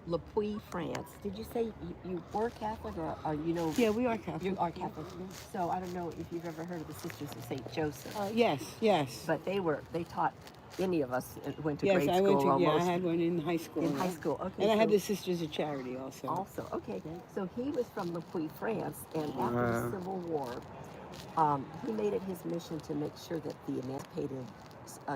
S5: Le Puy, France. Did you say you were Catholic, or you know?
S2: Yeah, we are Catholic.
S5: You are Catholic. So I don't know if you've ever heard of the Sisters of Saint Joseph,
S2: Yes.
S5: but they taught any of us went to
S2: Yes,
S5: grade
S2: I
S5: school
S2: went to.
S5: almost.
S2: Yeah, I had one in high school.
S5: In high school, okay.
S2: And I had
S5: so-
S2: the Sisters of Charity also.
S5: Also, okay. So he was from Le Puy, France, and after
S1: Wow.
S5: the Civil War, he made it his mission to make sure that the emancipated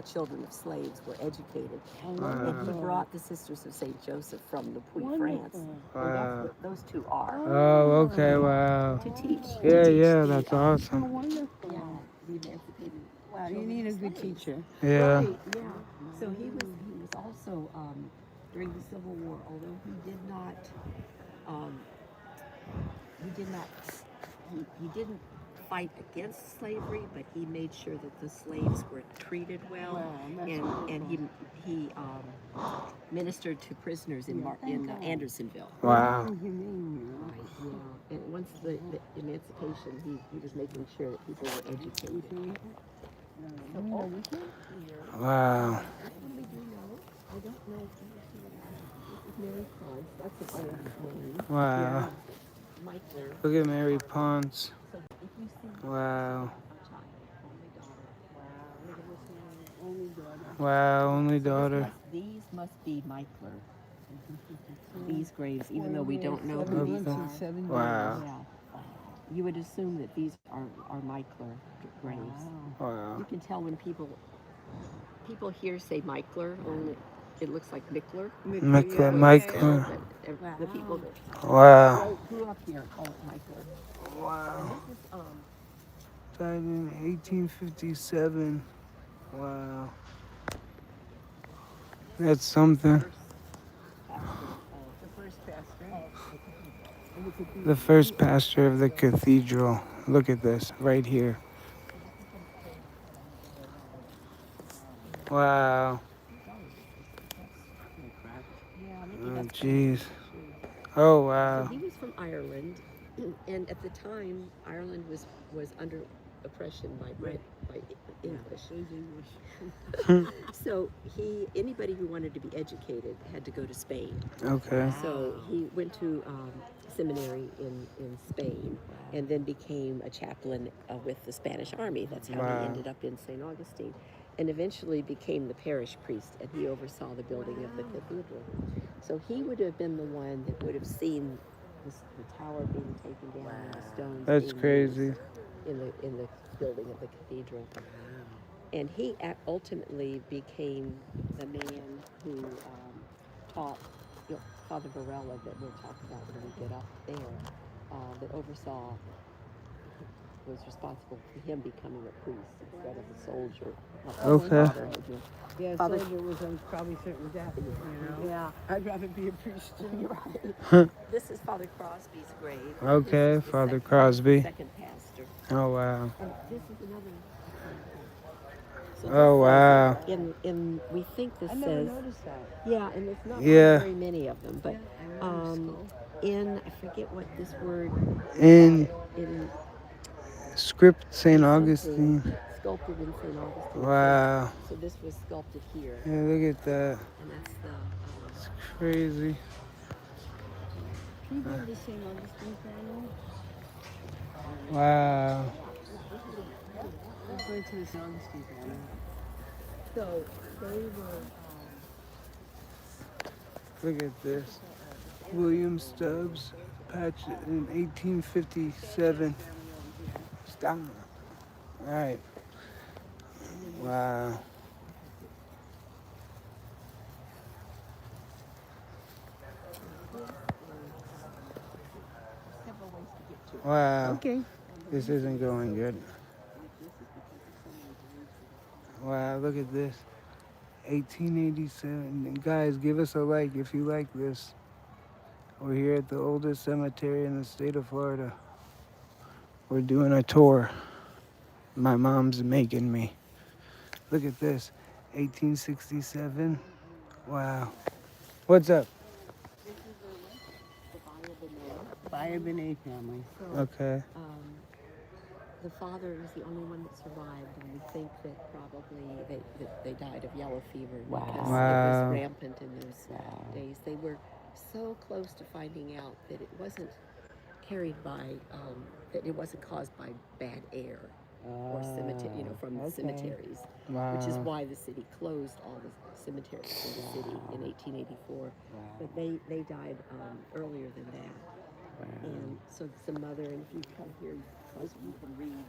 S5: children of slaves were educated. And he brought the Sisters of St. Joseph from Le Puy, France. And
S1: Wow.
S5: that's what those two are.
S1: Oh, okay. Wow.
S5: To teach.
S1: Yeah,
S5: the,
S1: that's awesome.
S2: Wonderful.
S5: Yeah, the emancipated.
S2: Wow, you need a good teacher.
S1: Yeah.
S5: Right, yeah. So he was also during the Civil War, although he didn't fight against slavery, but he made sure that the slaves were treated well,
S2: Wow, that's
S5: and he ministered to prisoners in Andersonville.
S1: Wow.
S5: Right, yeah. And once the emancipation, he was making sure that people were educated.
S1: Wow.
S5: Actually, do you know? I don't know if this is Mary Pons. That's an old name.
S1: Wow.
S5: Michael.
S1: Look at Mary Ponce.
S5: So if you see
S1: Wow.
S5: child,
S2: Only daughter.
S1: Wow, only daughter.
S5: these must be Michael. These graves, even though we don't know who these are.
S1: Wow.
S5: Yeah. You would assume that these are Michael graves.
S1: Wow.
S5: You can tell when people here say Michler, only it looks like Mickler.
S1: Michael.
S5: But the people that
S1: Wow.
S5: grew up here call it Michler.
S1: Wow.
S5: This is
S1: Died in 1857. Wow. That's something.
S5: the first pastor.
S1: The first pastor of the cathedral. Look at this right here. Wow.
S5: Yeah, maybe
S1: Oh,
S5: that's
S1: jeez. Oh,
S5: So
S1: wow.
S5: he was from Ireland, and at the time, Ireland was under oppression by English. So anybody who wanted to be educated had to go to Spain.
S1: Okay.
S5: So he went to seminary in Spain, and then became a chaplain with the Spanish Army. That's how
S1: Wow.
S5: he ended up in St. Augustine, and eventually became the parish priest, and he oversaw the building of the cathedral. So he would have been the one that would have seen the tower being taken down, and the stones.
S1: That's
S5: being
S1: crazy.
S5: used in the building of the cathedral. And he ultimately became the man who taught Father Varela, that we'll talk about when we get up there, that oversaw, was responsible for him becoming a priest instead of a soldier. like his
S1: Okay.
S5: father had been.
S2: Yeah,
S5: Father-
S2: soldier was probably certain death, you know.
S5: Yeah.
S2: I'd rather be a priest too.
S5: You're right. This is Father Crosby's grave.
S1: Okay,
S5: This is the
S1: Father
S5: second-
S1: Crosby.
S5: Second pastor.
S1: Oh, wow.
S5: And this is another. So this
S1: Oh, wow.
S5: says, we think this
S2: I never
S5: says,
S2: noticed that.
S5: yeah, and it's not
S1: Yeah.
S5: very many of them, but I forget what this word,
S1: In
S5: in
S1: script St.
S5: something
S1: Augustine.
S5: sculpted in St. Augustine.
S1: Wow.
S5: So this was sculpted here,
S1: Yeah, look at that.
S5: and that's the.
S1: It's crazy.
S2: Can you go to the St. Augustine family?
S1: Wow.
S2: Let's go to the St. Augustine family.
S5: So they were.
S1: Look at this. William Stubbs, patch in 1857. Stop. All right. Wow. Wow.
S2: Okay.
S1: This isn't going good. Wow, look at this. 1887. And guys, give us a like if you like this. We're here at the oldest cemetery in the state of Florida. We're doing a tour. My mom's making me. Look at this. 1867. Wow. What's up?
S2: Fire Benet family.
S1: Okay.
S5: The father was the only one that survived, and we think that probably they died of yellow fever because it
S1: Wow.
S5: was rampant in those days. They were so close to finding out that it wasn't carried by, that it wasn't caused by bad air or cemetery, from the cemeteries, which is
S1: Wow.
S5: why the city closed all the cemeteries in the city in 1884. But they died earlier than that. And so the mother, and if you come here, you can read.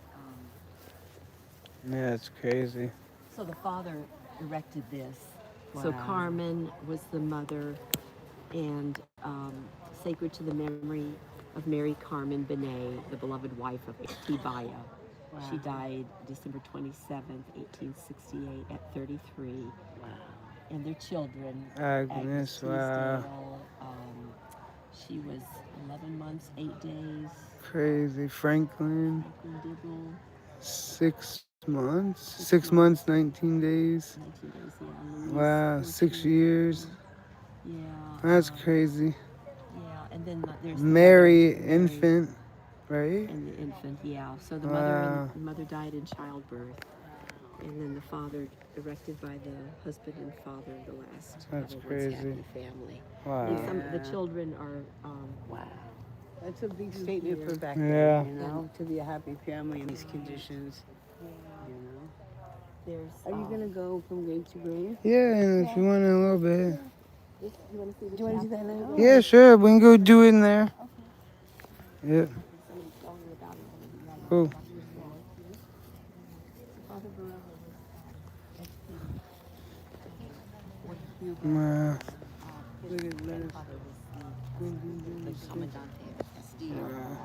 S1: Yeah, it's crazy.
S5: So the father erected this. So Carmen was the mother, and sacred to the memory of Mary Carmen Benet, the beloved wife of Tibaya. She died December 27th, 1868 at 33. And their children,
S1: Agnes, wow.
S5: Teasdale, she was 11 months, 8 days.
S1: Crazy. Franklin,
S5: Franklin Diggle,
S1: 6 months. 6 months, 19 days.
S5: 19 days, yeah. Louise,
S1: Wow, 6 years.
S5: Yeah.
S1: That's crazy.
S5: Yeah, and then there's the
S1: Mary,
S5: mother,
S1: infant, right?
S5: and the infant, yeah. So the
S1: Wow.
S5: mother died in childbirth, and then the father, erected by the husband and father of the last
S1: That's
S5: once
S1: crazy.
S5: happy family.
S1: Wow.
S5: And the children are
S2: That's a big statement for back
S1: Yeah.
S2: then, to be a happy family in these conditions,
S5: There's.
S2: Are you gonna go from grave to grave?
S1: Yeah, and if you want a little bit.
S5: You want to see the
S2: Do you want to do that now?
S1: Yeah, sure. We can go do it in there. Yeah. Cool.
S5: Father Varela was
S1: Wow.
S2: Look at this.
S5: the commandante of Castile,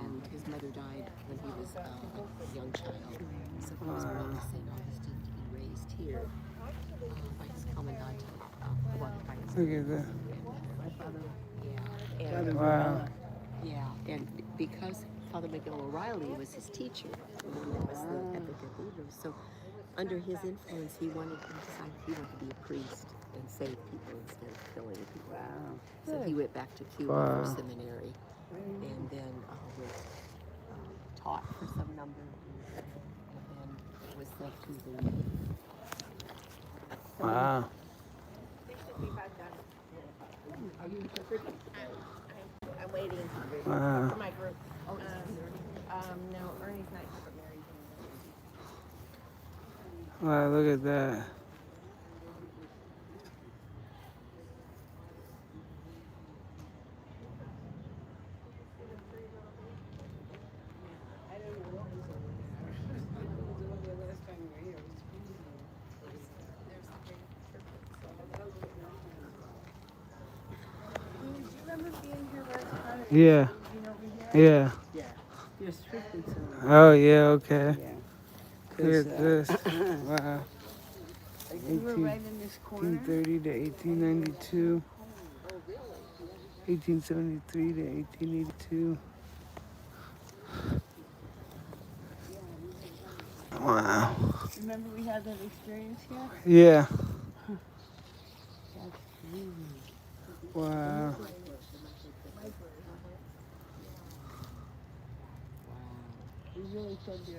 S5: and his mother died when he was a young child. So he was brought to St. Augustine to be raised here by his commandante.
S1: Look at that.
S5: Yeah, and,
S1: Wow.
S5: yeah, and because Father Miguel O'Reilly was his teacher, when he was at the cathedral, so under his influence, he decided he wanted to be a priest and save people instead of killing people. So he went back to Cuba for seminary, and then was taught for some number of years, and then was sent to the.
S1: Wow.
S6: I'm waiting
S1: Wow.
S6: for my group. No, Ernie's not here, but Mary's in.
S1: Wow, look at that.
S6: Do you remember being here last time?
S1: Yeah. Yeah.
S2: You're strictly to
S1: Oh, yeah, okay.
S2: Yeah.
S1: Look at this. Wow.
S2: You were right in this corner.
S1: 1830 to 1892. 1873 to 1882. Wow.
S2: Remember we had that experience here?
S1: Yeah.
S2: That's crazy.
S1: Wow.
S2: We really said there.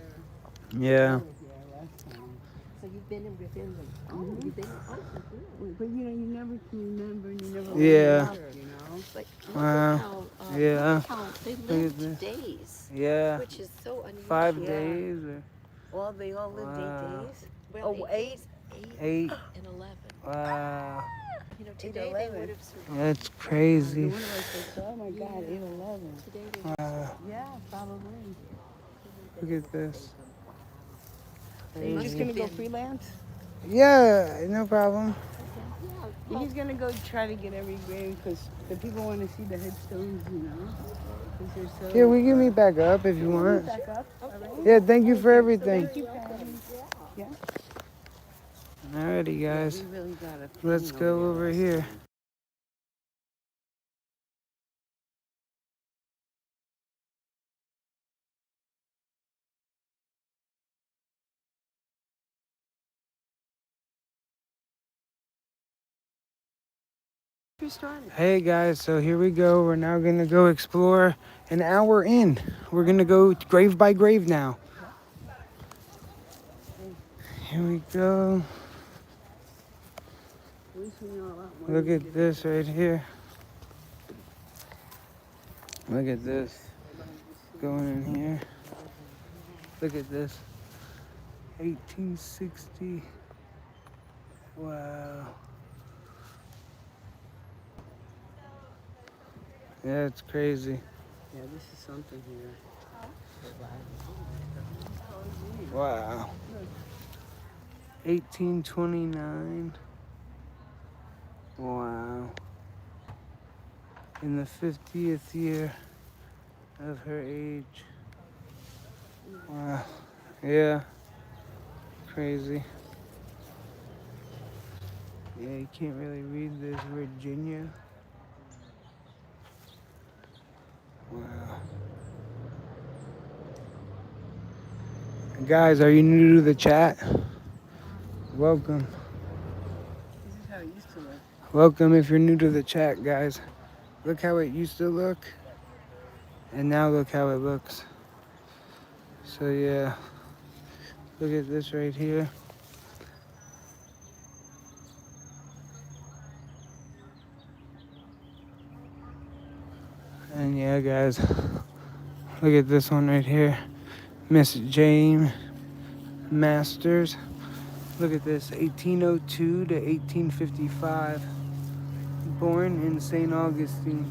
S1: Yeah.
S2: Yeah, last time.
S5: So you've been within the. Oh,
S2: Mhm.
S5: you've been. Oh,
S2: But you know, you never can remember and you never
S1: Yeah.
S2: remember, you know?
S5: but
S1: Wow.
S5: look at how.
S1: Yeah.
S5: Look at how they
S1: at
S5: lived
S1: this.
S5: days,
S1: Yeah.
S5: which is so unusual.
S1: 5
S2: Yeah.
S1: days or
S2: Well, they all lived
S1: Wow.
S2: 8 days.
S5: Well,
S2: Oh,
S5: 8 days,
S1: 8.
S5: and 11.
S1: Wow.
S5: You know,
S2: 8,
S5: today they
S2: 11.
S5: would have survived.
S1: That's
S2: No
S1: crazy.
S2: wonder I said, oh my God, 8/11.
S5: Today they would have
S1: Wow.
S2: Yeah, probably.
S1: Look at this.
S2: So you're just
S1: Crazy.
S2: gonna go freelance?
S1: Yeah, no problem.
S5: Yeah,
S2: He's gonna go try to get every grave because the people want to see the headstones, you know? 'Cause they're so.
S1: Yeah, we can meet back up if you want.
S2: Back up. All right.
S1: Yeah, thank you for everything.
S2: Thank you, Patty. Yeah.
S1: Alrighty, guys.
S2: We really got a
S1: Let's
S2: thing
S1: go
S2: there
S1: over
S2: last
S1: here.
S2: time.
S1: Hey guys, so here we go. We're now gonna go explore an hour in. We're gonna go grave by grave now. Here we go.
S2: At least we know a lot more
S1: Look
S2: than we
S1: at
S2: did
S1: this
S2: before.
S1: right here. Look at this. Going in here. Look at this. 1860. Wow. Yeah, it's crazy.
S2: Yeah, this is something here.
S1: Wow. 1829. Wow. In the 50th year of her age. Wow. Yeah. Crazy. Yeah, you can't really read this. Virginia. Wow. Guys, are you new to the chat? Welcome.
S2: This is how it used to look.
S1: Welcome if you're new to the chat, guys. Look how it used to look. And now look how it looks. So yeah. Look at this right here. And yeah, guys. Look at this one right here. Miss James Masters. Look at this, 1802 to 1855. Born in St. Augustine.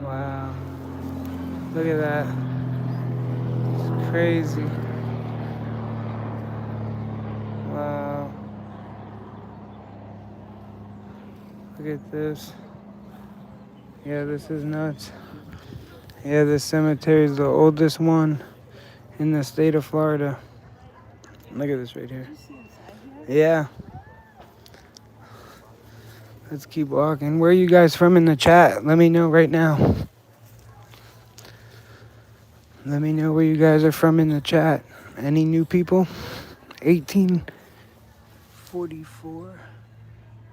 S1: Wow. Look at that. It's crazy. Wow. Look at this. Yeah, this is nuts. Yeah, this cemetery is the oldest one in the state of Florida. Look at this right here. Yeah. Let's keep walking. Where are you guys from in the chat? Let me know right now. Let me know where you guys are from in the chat. Any new people? 1844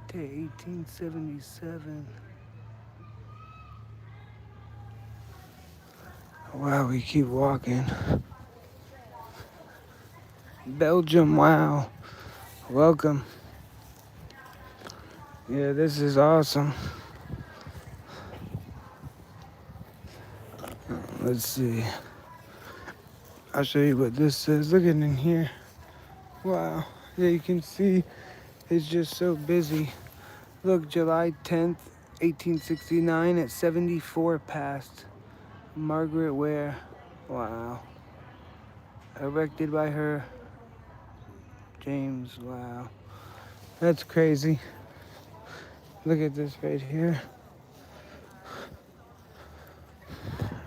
S1: to 1877. Wow, we keep walking. Belgium, wow. Welcome. Yeah, this is awesome. Let's see. I'll show you what this says. Look at in here. Wow. Yeah, you can see it's just so busy. Look, July 10th, 1869 at 74 past. Margaret Ware. Wow. Erected by her. James. Wow. That's crazy. Look at this right here.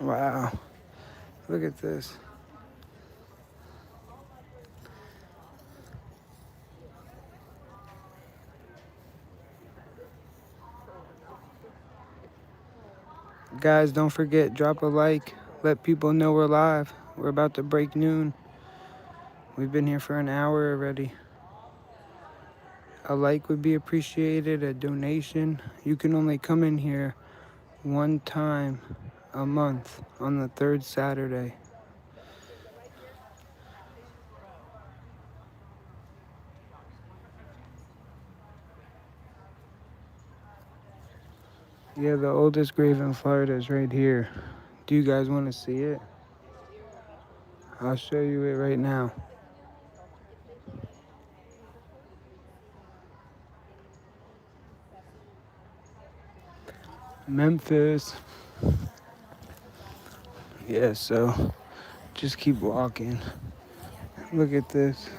S1: Wow. Look at this. Guys, don't forget, drop a like. Let people know we're live. We're about to break noon. We've been here for an hour already. A like would be appreciated, a donation. You can only come in here one time a month on the third Saturday. Yeah, the oldest grave in Florida is right here. Do you guys want to see it? I'll show you it right now. Memphis. Yeah, so just keep walking. Look at this.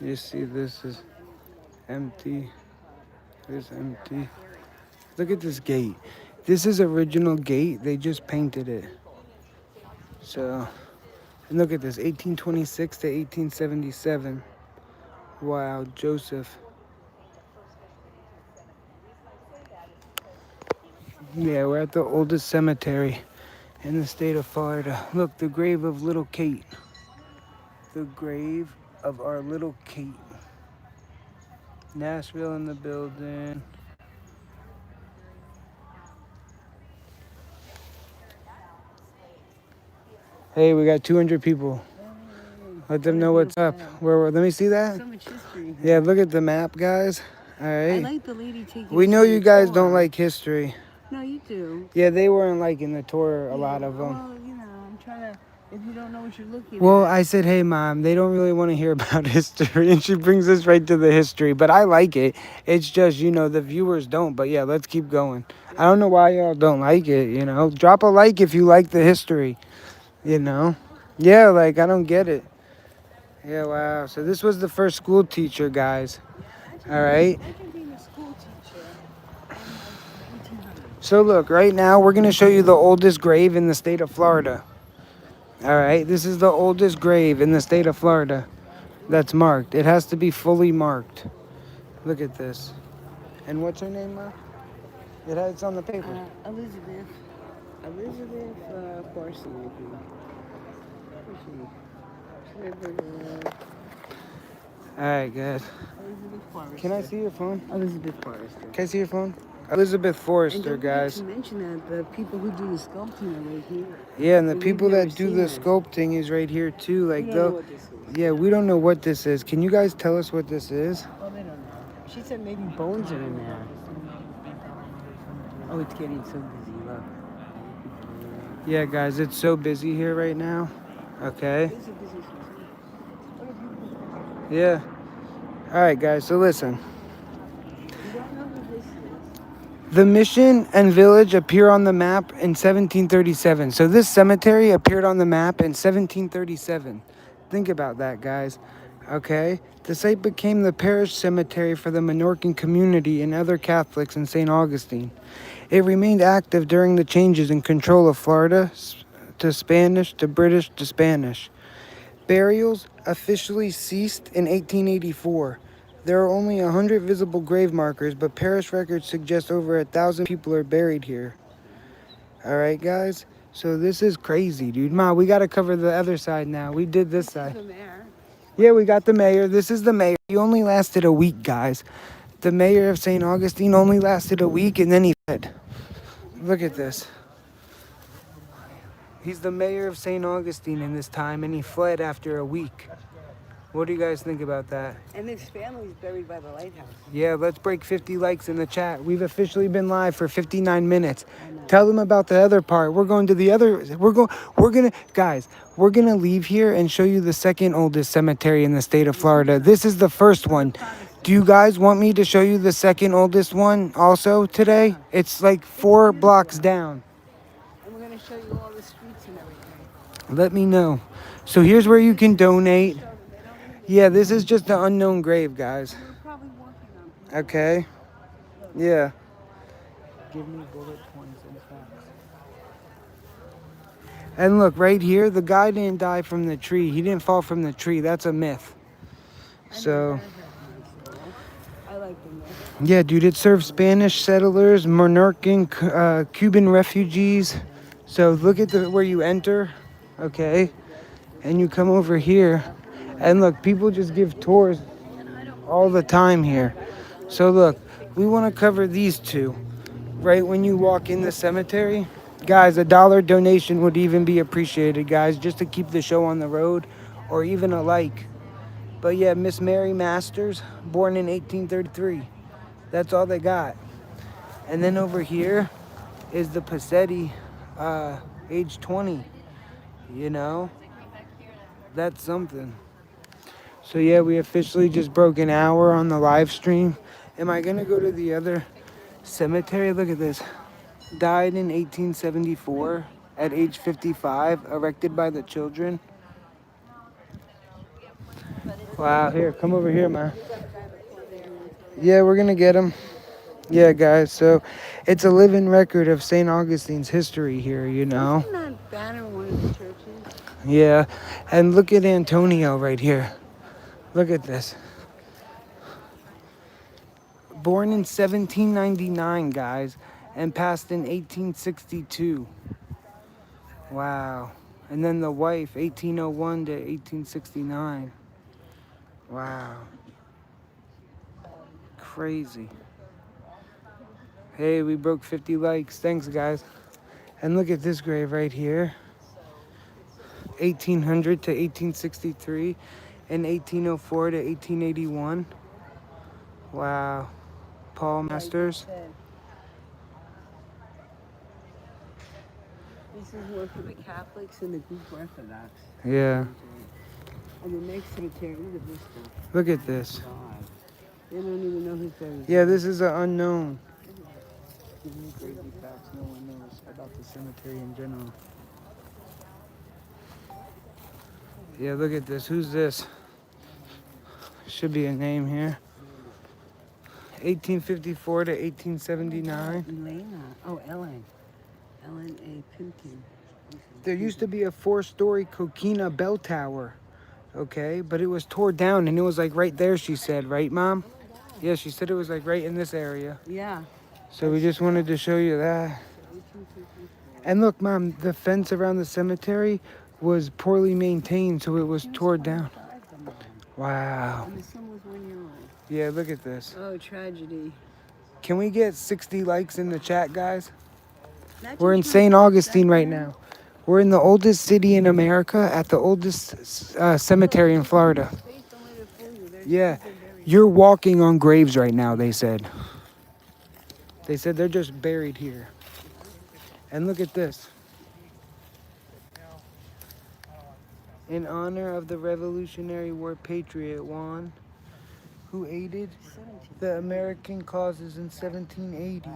S1: You see this is empty. This empty. Look at this gate. This is original gate. They just painted it. So, and look at this, 1826 to 1877. Wow, Joseph. Yeah, we're at the oldest cemetery in the state of Florida. Look, the grave of little Kate. The grave of our little Kate. Nashville in the building. Hey, we got 200 people. Let them know what's up. Where? Let me see that.
S2: So much history.
S1: Yeah, look at the map, guys. All
S2: I
S1: right.
S2: like the lady taking.
S1: We know
S2: us on
S1: you
S2: the
S1: guys
S2: tour.
S1: don't like history.
S2: No, you do.
S1: Yeah, they weren't liking the tour, a lot of them.
S2: Well, you know, I'm trying to. If you don't know what you're looking
S1: Well,
S2: at.
S1: I said, hey, Mom, they don't really want to hear about history. And she brings us right to the history. But I like it. It's just, the viewers don't. But yeah, let's keep going. I don't know why y'all don't like it, Drop a like if you like the history, Yeah, like, I don't get it. Yeah, wow. So this was the first school teacher, guys. All right.
S2: Imagine being a school teacher in like 1800.
S1: So look, right now we're going to show you the oldest grave in the state of Florida. All right, this is the oldest grave in the state of Florida that's marked. It has to be fully marked. Look at this. And what's her name, Ma? It's on the paper.
S2: Elizabeth Parson, I think.
S1: All right, guys.
S2: Elizabeth Forrester.
S1: Can I see your phone?
S2: Elizabeth Forrester.
S1: Can I see your phone? Elizabeth Forrester,
S2: And don't
S1: guys.
S2: forget to mention that the people who do the sculpting are right here.
S1: Yeah, and the
S2: We've
S1: people
S2: never
S1: that do
S2: seen
S1: the
S2: this.
S1: sculpting is right here too. Like
S2: We don't know
S1: they'll.
S2: what this is.
S1: Yeah, we don't know what this is. Can you guys tell us what this is?
S2: Oh, they don't know. She said maybe bones are in there. Oh, it's getting so busy. Look.
S1: Yeah, guys, it's so busy here right now. Okay.
S2: Busy, busy, busy.
S1: Yeah. All right, guys. So listen.
S2: You don't know who this is.
S1: The mission and village appear on the map in 1737. So this cemetery appeared on the map in 1737. Think about that, guys. Okay? The site became the parish cemetery for the Menorcan community and other Catholics in St. Augustine. It remained active during the changes in control of Florida to Spanish, to British, to Spanish. Burials officially ceased in 1884. There are only 100 visible grave markers, but parish records suggest over 1,000 people are buried here. All right, guys? So this is crazy, dude. Ma, we got to cover the other side now. We did this side.
S2: The mayor.
S1: Yeah, we got the mayor. This is the mayor. He only lasted a week, guys. The mayor of St. Augustine only lasted a week, and then he fled. Look at this. He's the mayor of St. Augustine in this time, and he fled after a week. What do you guys think about that?
S2: And his family's buried by the lighthouse.
S1: Yeah, let's break 50 likes in the chat. We've officially been live for 59 minutes. Tell them about the other part. We're going to the other. We're gonna leave here and show you the second oldest cemetery in the state of Florida. This is the first one. Do you guys want me to show you the second oldest one also today? It's like 4 blocks down.
S2: And we're going to show you all the streets and everything.
S1: Let me know. So here's where you can donate. Yeah, this is just an unknown grave, guys.
S2: We're probably working on people.
S1: Okay. Yeah. Give me bullet points and facts. And look, right here, the guy didn't die from the tree. He didn't fall from the tree. That's a myth. So,
S2: I like them there.
S1: yeah, dude, it served Spanish settlers, Menorcan, Cuban refugees. So look at where you enter, okay? and you come over here, and look, people just give tours all the time here. So look, we want to cover these two. Right when you walk in the cemetery, guys, $1 donation would even be appreciated, guys, just to keep the show on the road, or even a like. But yeah, Miss Mary Masters, born in 1833. That's all they got. And then over here is the Passetti, age 20. You know, that's something. So yeah, we officially just broke an hour on the live stream. Am I gonna go to the other cemetery? Look at this. Died in 1874 at age 55, erected by the children. Wow, here, come over here, man. Yeah, we're gonna get him. Yeah, guys, so it's a living record of St. Augustine's history here, you know?
S2: Isn't that banner one of the churches?
S1: Yeah, and look at Antonio right here. Look at this. Born in 1799, guys, and passed in 1862. Wow. And then the wife, 1801 to 1869. Wow. Crazy. Hey, we broke 50 likes. Thanks, guys. And look at this grave right here. 1800 to 1863 and 1804 to 1881. Wow. Paul Masters.
S2: This is one for the Catholics and the Greek Orthodox.
S1: Yeah.
S2: And the next cemetery, look at this stuff.
S1: Look at this.
S2: God. They don't even know who's buried.
S1: Yeah, this is an unknown. Crazy facts no one knows about the cemetery in general. Yeah, look at this. Who's this? Should be a name here. 1854 to 1879.
S2: Elena. Oh, Ellen. Ellen A. Pimpton.
S1: There used to be a 4-story coquina bell tower, okay? But it was tore down and it was like right there, she said, right, Mom? Yeah, she said it was like right in this area.
S2: Yeah.
S1: So we just wanted to show you that. And look, Mom, the fence around the cemetery was poorly maintained, so it was tore down. Wow.
S2: And the son was 1 year old.
S1: Yeah, look at this.
S2: Oh, tragedy.
S1: Can we get 60 likes in the chat, guys?
S2: Not
S1: We're in
S2: just
S1: St.
S2: one,
S1: Augustine right
S2: that
S1: now. We're in the oldest city in America at the oldest cemetery in Florida.
S2: Space, don't let it fool you. There's
S1: Yeah,
S2: kids that buried.
S1: you're walking on graves right now, they said. They said they're just buried here. And look at this. In honor of the Revolutionary War patriot Juan, who aided the American causes in 1780.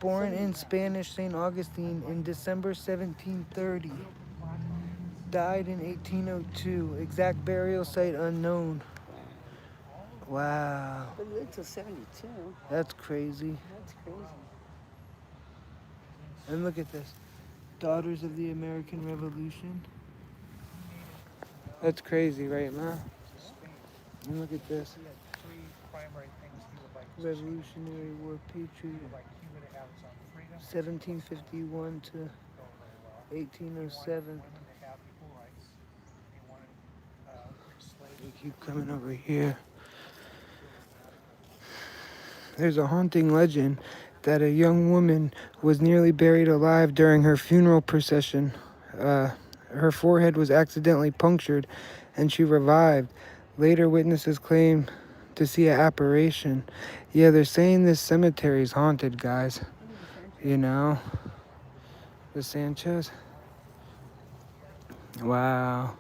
S1: Born in Spanish St. Augustine in December 1730. Died in 1802. Exact burial site unknown. Wow.
S2: But he lived till 72.
S1: That's crazy.
S2: That's crazy.
S1: And look at this. Daughters of the American Revolution. That's crazy, right, Ma? And look at this.
S3: He had three primary things he would like to see.
S1: Revolutionary War patriot.
S3: Like he would have some freedom,
S1: 1751 to 1807.
S3: women to have equal rights. He wanted slaves.
S1: We keep coming over here. There's a haunting legend that a young woman was nearly buried alive during her funeral procession. Her forehead was accidentally punctured and she revived. Later witnesses claim to see an apparition. Yeah, they're saying this cemetery is haunted, guys. You know? The Sanchez. Wow.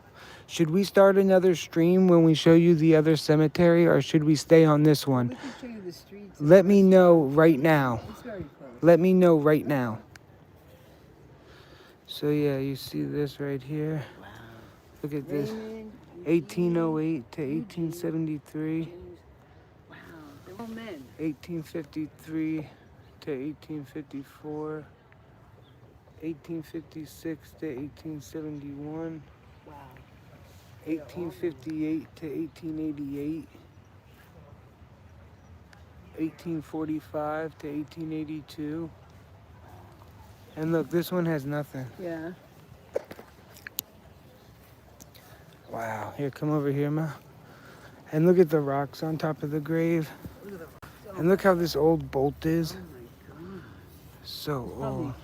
S1: Should we start another stream when we show you the other cemetery, or should we stay on this one?
S2: We can show you the streets.
S1: Let me know right now.
S2: It's very close.
S1: Let me know right now. So yeah, you see this right here.
S2: Wow.
S1: Look at this.
S2: Raymond,
S1: 1808 to 1873.
S2: wow, they're all men.
S1: 1853 to 1854. 1856 to 1871.
S2: Wow.
S1: 1858 to 1888. 1845 to 1882. And look, this one has nothing.
S2: Yeah.
S1: Wow. Here, come over here, Ma. And look at the rocks on top of the grave. And look how this old bolt is. So old.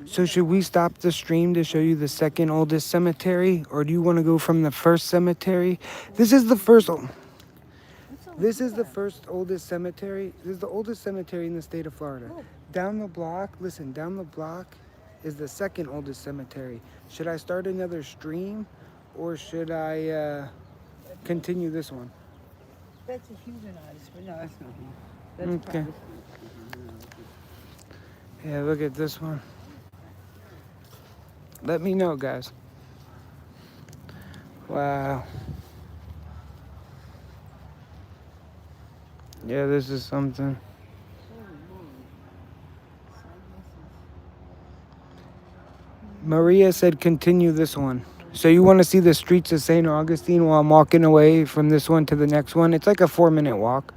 S1: So should we stop the stream to show you the second oldest cemetery? Or do you want to go from the first cemetery? This is the first. This is the first oldest cemetery. This is the oldest cemetery in the state of Florida. Down the block, listen, down the block is the second oldest cemetery. Should I start another stream or should I continue this one?
S2: That's a Hugenot, but no, that's not him. That's
S1: Okay. Yeah, look at this one. Let me know, guys. Wow. Yeah, this is something. Maria said continue this one. So you want to see the streets of St. Augustine while I'm walking away from this one to the next one? It's like a 4-minute walk.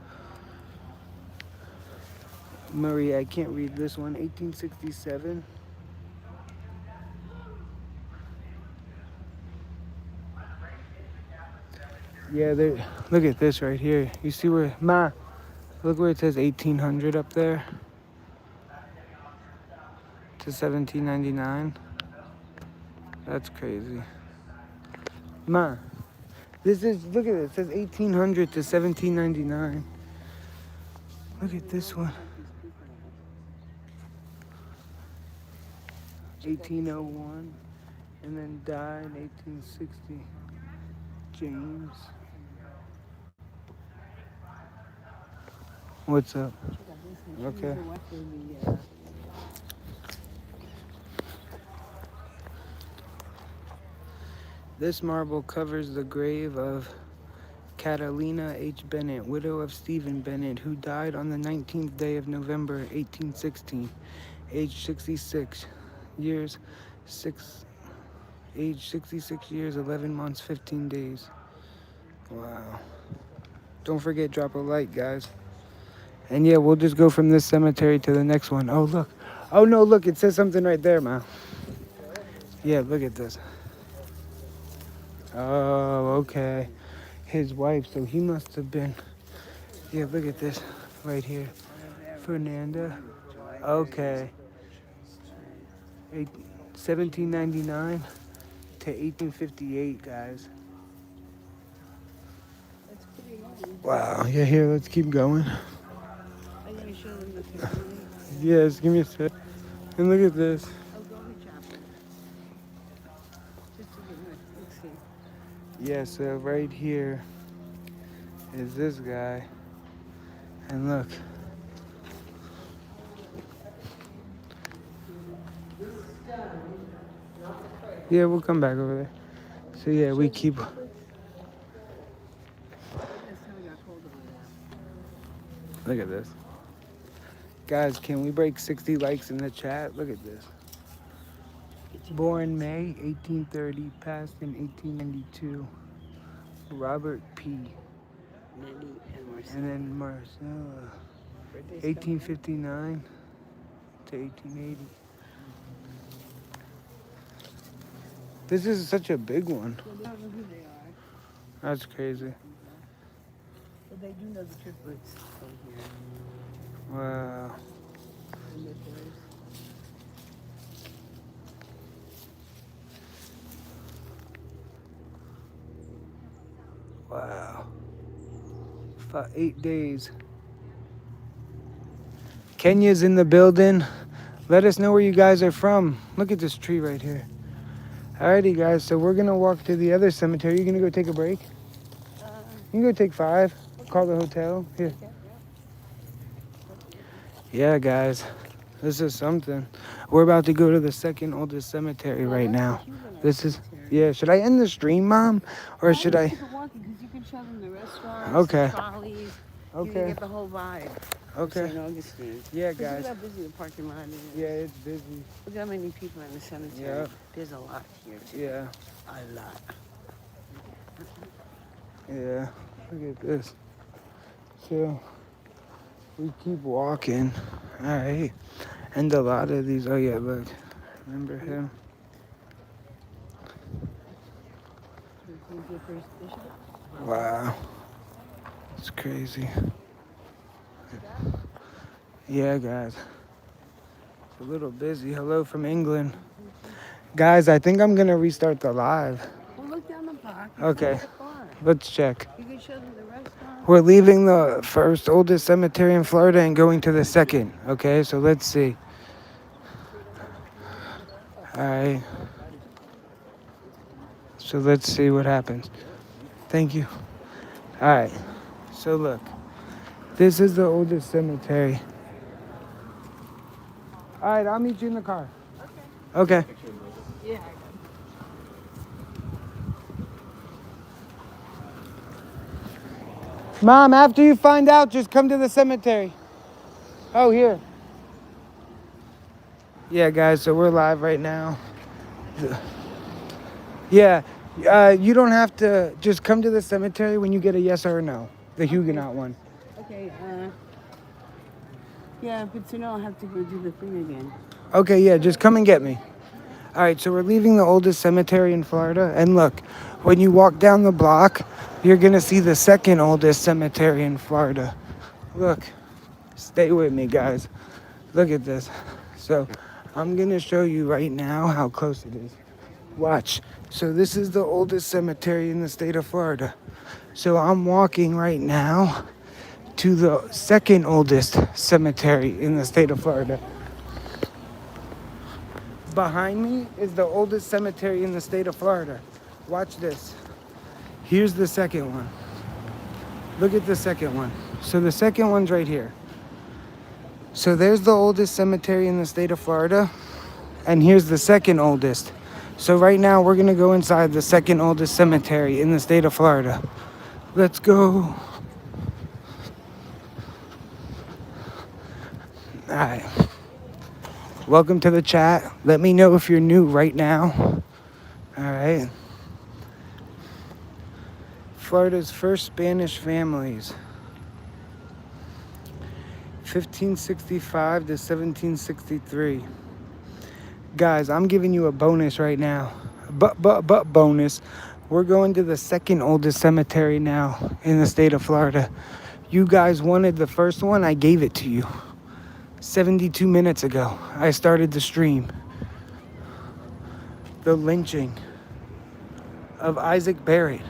S1: Maria, I can't read this one. 1867. Yeah, there. Look at this right here. You see where, Ma, look where it says 1800 up there to 1799. That's crazy. Ma, this is, look at it. It says 1800 to 1799. Look at this one. 1801 and then died 1860. James. What's up? Okay. This marble covers the grave of Catalina H. Bennett, widow of Stephen Bennett, who died on the 19th day of November, 1816, aged 66 years, 11 months, 15 days. Wow. Don't forget, drop a like, guys. And yeah, we'll just go from this cemetery to the next one. Oh, look. Oh, no, look, it says something right there, Ma. Yeah, look at this. Oh, okay. His wife, so he must have been. Yeah, look at this right here. Fernanda. Okay. 1799 to 1858, guys.
S2: That's pretty long.
S1: Wow. Yeah, here, let's keep going.
S2: I'm going to show them the family.
S1: Yes, give me a sec. And look at this.
S2: I'll go to chapel. Just to get my, let's see.
S1: Yeah, so right here is this guy. And look. Yeah, we'll come back over there. So yeah, we keep.
S2: That's how we got cold over there.
S1: Look at this. Guys, can we break 60 likes in the chat? Look at this. Born May 1830, passed in 1892. Robert P.
S2: Nelly and Marcel.
S1: And then Marcella.
S2: Birthday's
S1: 1859 to 1880. This is such a big one.
S2: coming. They don't know who they are,
S1: That's crazy.
S2: but they do know the triplets over here.
S1: Wow.
S2: And the boys.
S1: Wow. 8 days. Kenya's in the building. Let us know where you guys are from. Look at this tree right here. Alrighty, guys. So we're gonna walk to the other cemetery. You gonna go take a break? You can go take 5. Call the hotel. Here. Yeah, guys. This is something. We're about to go to the second oldest cemetery right now. This is. Yeah. Should I end the stream, Mom, or should I?
S2: Keep it walking because you can show them the restaurants,
S1: Okay.
S2: the trolleys. You can
S1: Okay.
S2: get the whole vibe.
S1: Okay.
S2: St. Augustine.
S1: Yeah,
S2: Look
S1: guys.
S2: how busy the parking lot is.
S1: Yeah, it's busy.
S2: Look how many people in the cemetery.
S1: Yeah.
S2: There's a lot here too.
S1: Yeah.
S2: A lot.
S1: Yeah. Look at this. So we keep walking. All right. And a lot of these. Oh yeah, look. Remember him?
S2: He's your first bishop.
S1: Wow. It's crazy. Yeah, guys. It's a little busy. Hello from England. Guys, I think I'm going to restart the live.
S2: Well, look down the park.
S1: Okay.
S2: It's not far.
S1: Let's check.
S2: You can show them the restaurant.
S1: We're leaving the first oldest cemetery in Florida and going to the second. Okay, so let's see. All right. So let's see what happens. Thank you. All right. So look, this is the oldest cemetery. All right, I'll meet you in the car. Okay.
S2: Yeah.
S1: Mom, after you find out, just come to the cemetery. Oh, here. Yeah, guys, so we're live right now. Yeah, you don't have to just come to the cemetery when you get a yes or a no. The Hugenot one.
S2: Okay. Yeah, but so now I'll have to go do the thing again.
S1: Okay, yeah, just come and get me. All right, so we're leaving the oldest cemetery in Florida. And look, when you walk down the block, you're going to see the second oldest cemetery in Florida. Look, stay with me, guys. Look at this. So I'm going to show you right now how close it is. Watch. So this is the oldest cemetery in the state of Florida. So I'm walking right now to the second oldest cemetery in the state of Florida. Behind me is the oldest cemetery in the state of Florida. Watch this. Here's the second one. Look at the second one. So the second one's right here. So there's the oldest cemetery in the state of Florida. And here's the second oldest. So right now we're gonna go inside the second oldest cemetery in the state of Florida. Let's go. All right. Welcome to the chat. Let me know if you're new right now. All right. Florida's first Spanish families. 1565 to 1763. Guys, I'm giving you a bonus right now. But bonus. We're going to the second oldest cemetery now in the state of Florida. You guys wanted the first one, I gave it to you. 72 minutes ago, I started the stream. The lynching of Isaac Barrett.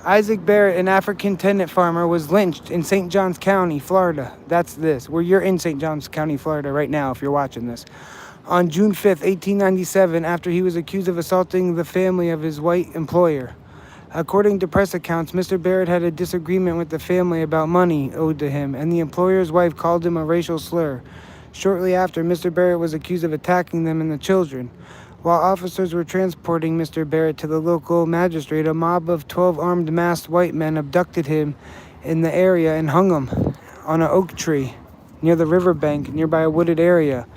S1: Isaac Barrett, an African tenant farmer, was lynched in St. Johns County, Florida. That's this. Where you're in St. Johns County, Florida right now if you're watching this. On June 5th, 1897, after he was accused of assaulting the family of his white employer. According to press accounts, Mr. Barrett had a disagreement with the family about money owed to him, and the employer's wife called him a racial slur. Shortly after, Mr. Barrett was accused of attacking them and the children. While officers were transporting Mr. Barrett to the local magistrate, a mob of 12 armed masked white men abducted him in the area and hung him on an oak tree near the riverbank nearby a wooded area.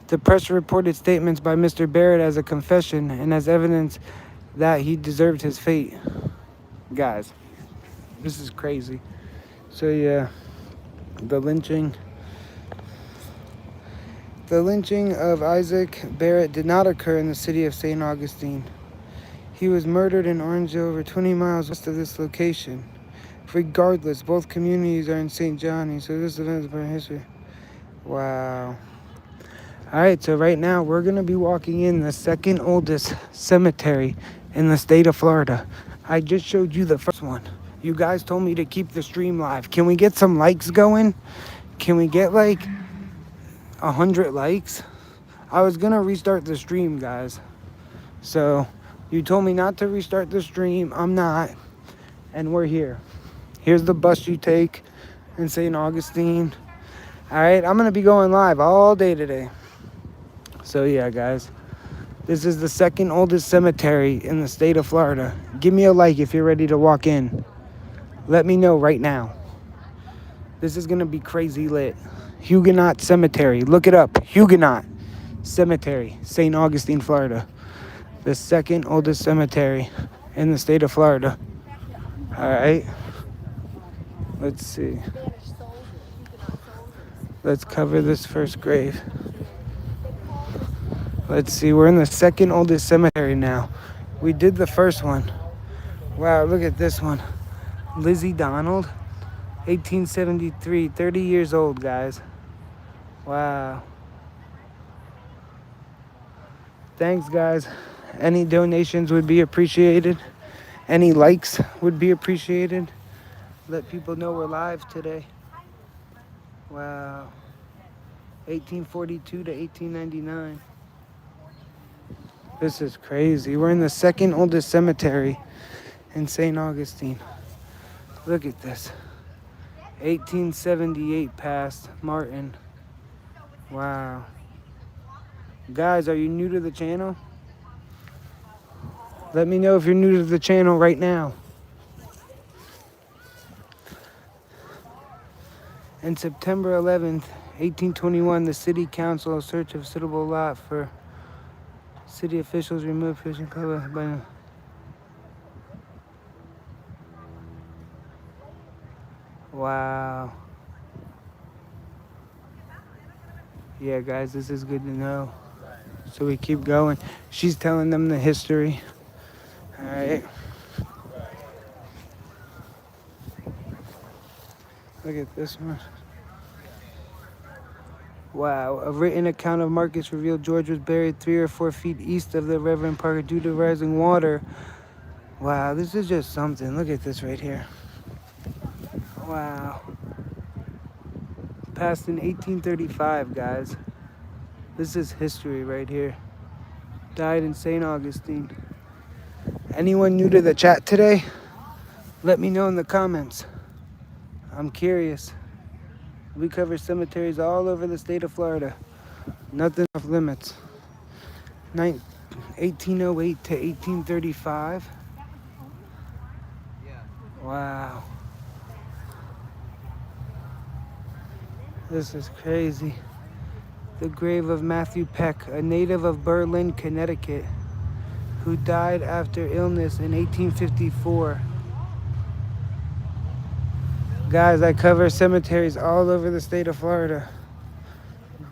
S1: The press reported statements by Mr. Barrett as a confession and as evidence that he deserved his fate. Guys, this is crazy. So yeah, the lynching of Isaac Barrett did not occur in the city of St. Augustine. He was murdered in Orangeville, over 20 miles west of this location. Regardless, both communities are in St. Johnny, so this event is part of history. Wow. Alright, so right now we're going to be walking in the second oldest cemetery in the state of Florida. I just showed you the first one. You guys told me to keep the stream live. Can we get some likes going? Can we get like 100 likes? I was going to restart the stream, guys. So you told me not to restart the stream. I'm not. And we're here. Here's the bus you take in St. Augustine. Alright, I'm going to be going live all day today. So yeah, guys, this is the second oldest cemetery in the state of Florida. Give me a like if you're ready to walk in. Let me know right now. This is going to be crazy lit. Hugenot Cemetery. Look it up. Hugenot Cemetery, St. Augustine, Florida. The second oldest cemetery in the state of Florida. All right. Let's see. Let's cover this first grave. Let's see, we're in the second oldest cemetery now. We did the first one. Wow, look at this one. Lizzie Donald, 1873, 30 years old, guys. Wow. Thanks, guys. Any donations would be appreciated. Any likes would be appreciated. Let people know we're live today. Wow. 1842 to 1899. This is crazy. We're in the second oldest cemetery in St. Augustine. Look at this. 1878 past Martin. Wow. Guys, are you new to the channel? Let me know if you're new to the channel right now. On September 11th, 1821, the city council, in search of suitable lot for city officials, removed fishing club by. Wow. Yeah, guys, this is good to know. So we keep going. She's telling them the history. All right. Look at this one. Wow. A written account of Marcus revealed George was buried 3 or 4 feet east of the Reverend Parker due to rising water. Wow, this is just something. Look at this right here. Wow. Passed in 1835, guys. This is history right here. Died in St. Augustine. Anyone new to the chat today? Let me know in the comments. I'm curious. We cover cemeteries all over the state of Florida. Nothing off limits. 1808 to 1835. Wow. This is crazy. The grave of Matthew Peck, a native of Berlin, Connecticut, who died after illness in 1854. Guys, I cover cemeteries all over the state of Florida.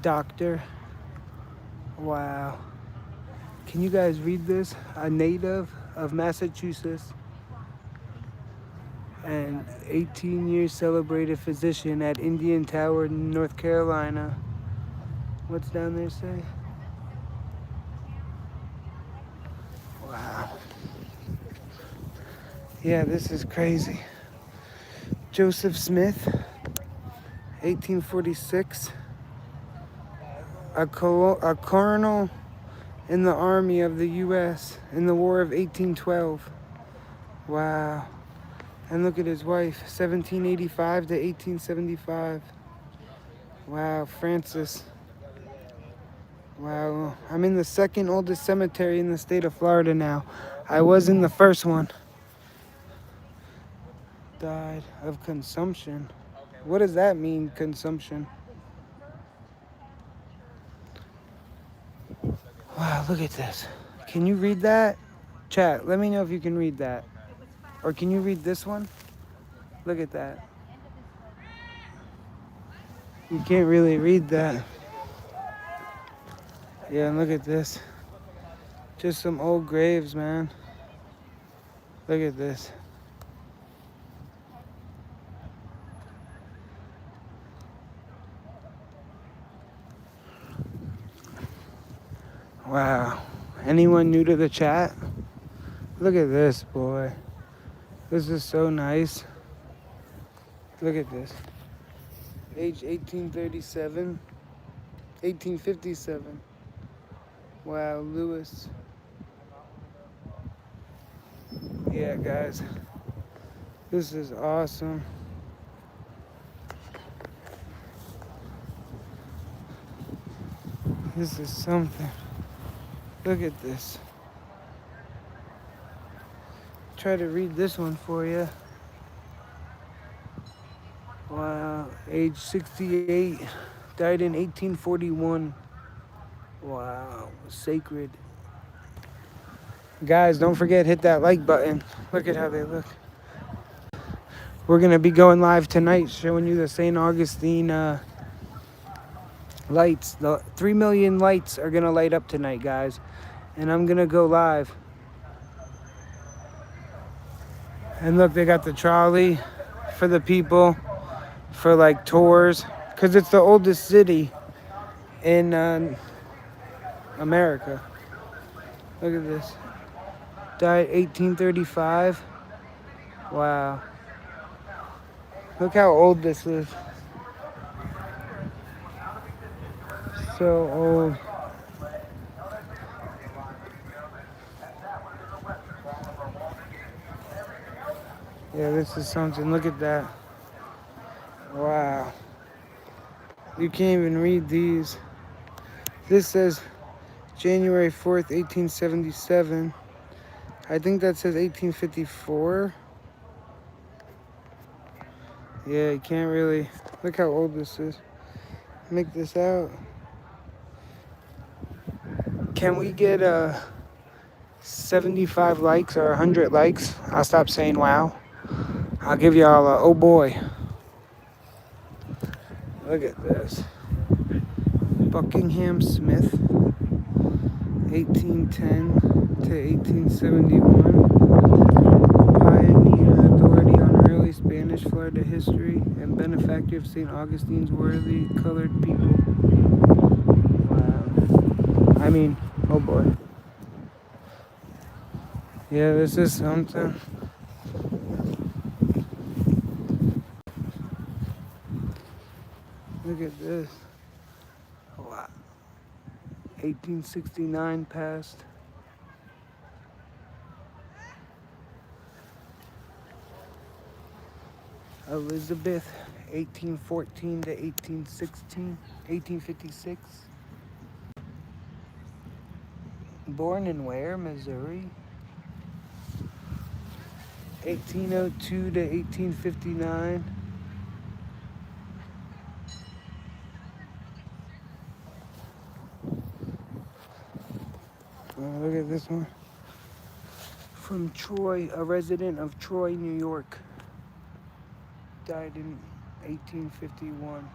S1: Doctor. Wow. Can you guys read this? A native of Massachusetts and 18 years celebrated physician at Indian Tower, North Carolina. What's down there say? Wow. Yeah, this is crazy. Joseph Smith, 1846. A colonel in the Army of the U.S. in the War of 1812. Wow. And look at his wife, 1785 to 1875. Wow, Francis. Wow, I'm in the second oldest cemetery in the state of Florida now. I was in the first one. Died of consumption. What does that mean, consumption? Wow, look at this. Can you read that? Chat, let me know if you can read that. Or can you read this one? Look at that. You can't really read that. Yeah, and look at this. Just some old graves, man. Look at this. Wow. Anyone new to the chat? Look at this, boy. This is so nice. Look at this. Age 1837. 1857. Wow, Lewis. Yeah, guys. This is awesome. This is something. Look at this. Try to read this one for you. Wow, age 68. Died in 1841. Wow, sacred. Guys, don't forget, hit that like button. Look at how they look. We're going to be going live tonight, showing you the St. Augustine lights. The 3 million lights are going to light up tonight, guys. And I'm going to go live. And look, they got the trolley for the people for like tours, because it's the oldest city in America. Look at this. Died 1835. Wow. Look how old this is. So old. Yeah, this is something. Look at that. Wow. You can't even read these. This says January 4th, 1877. I think that says 1854. Yeah, you can't really. Look how old this is. Make this out. Can we get 75 likes or 100 likes? I'll stop saying wow. I'll give y'all a oh boy. Look at this. Buckingham Smith, 1810 to 1871. Pioneer authority on early Spanish Florida history and benefactor of St. Augustine's worthy colored people. Wow. Oh boy. Yeah, this is something. Look at this. Wow. 1869 passed. Elizabeth, 1814 to 1816, 1856. Born in where? Missouri. 1802 to 1859. Look at this one. From Troy, a resident of Troy, New York. Died in 1851.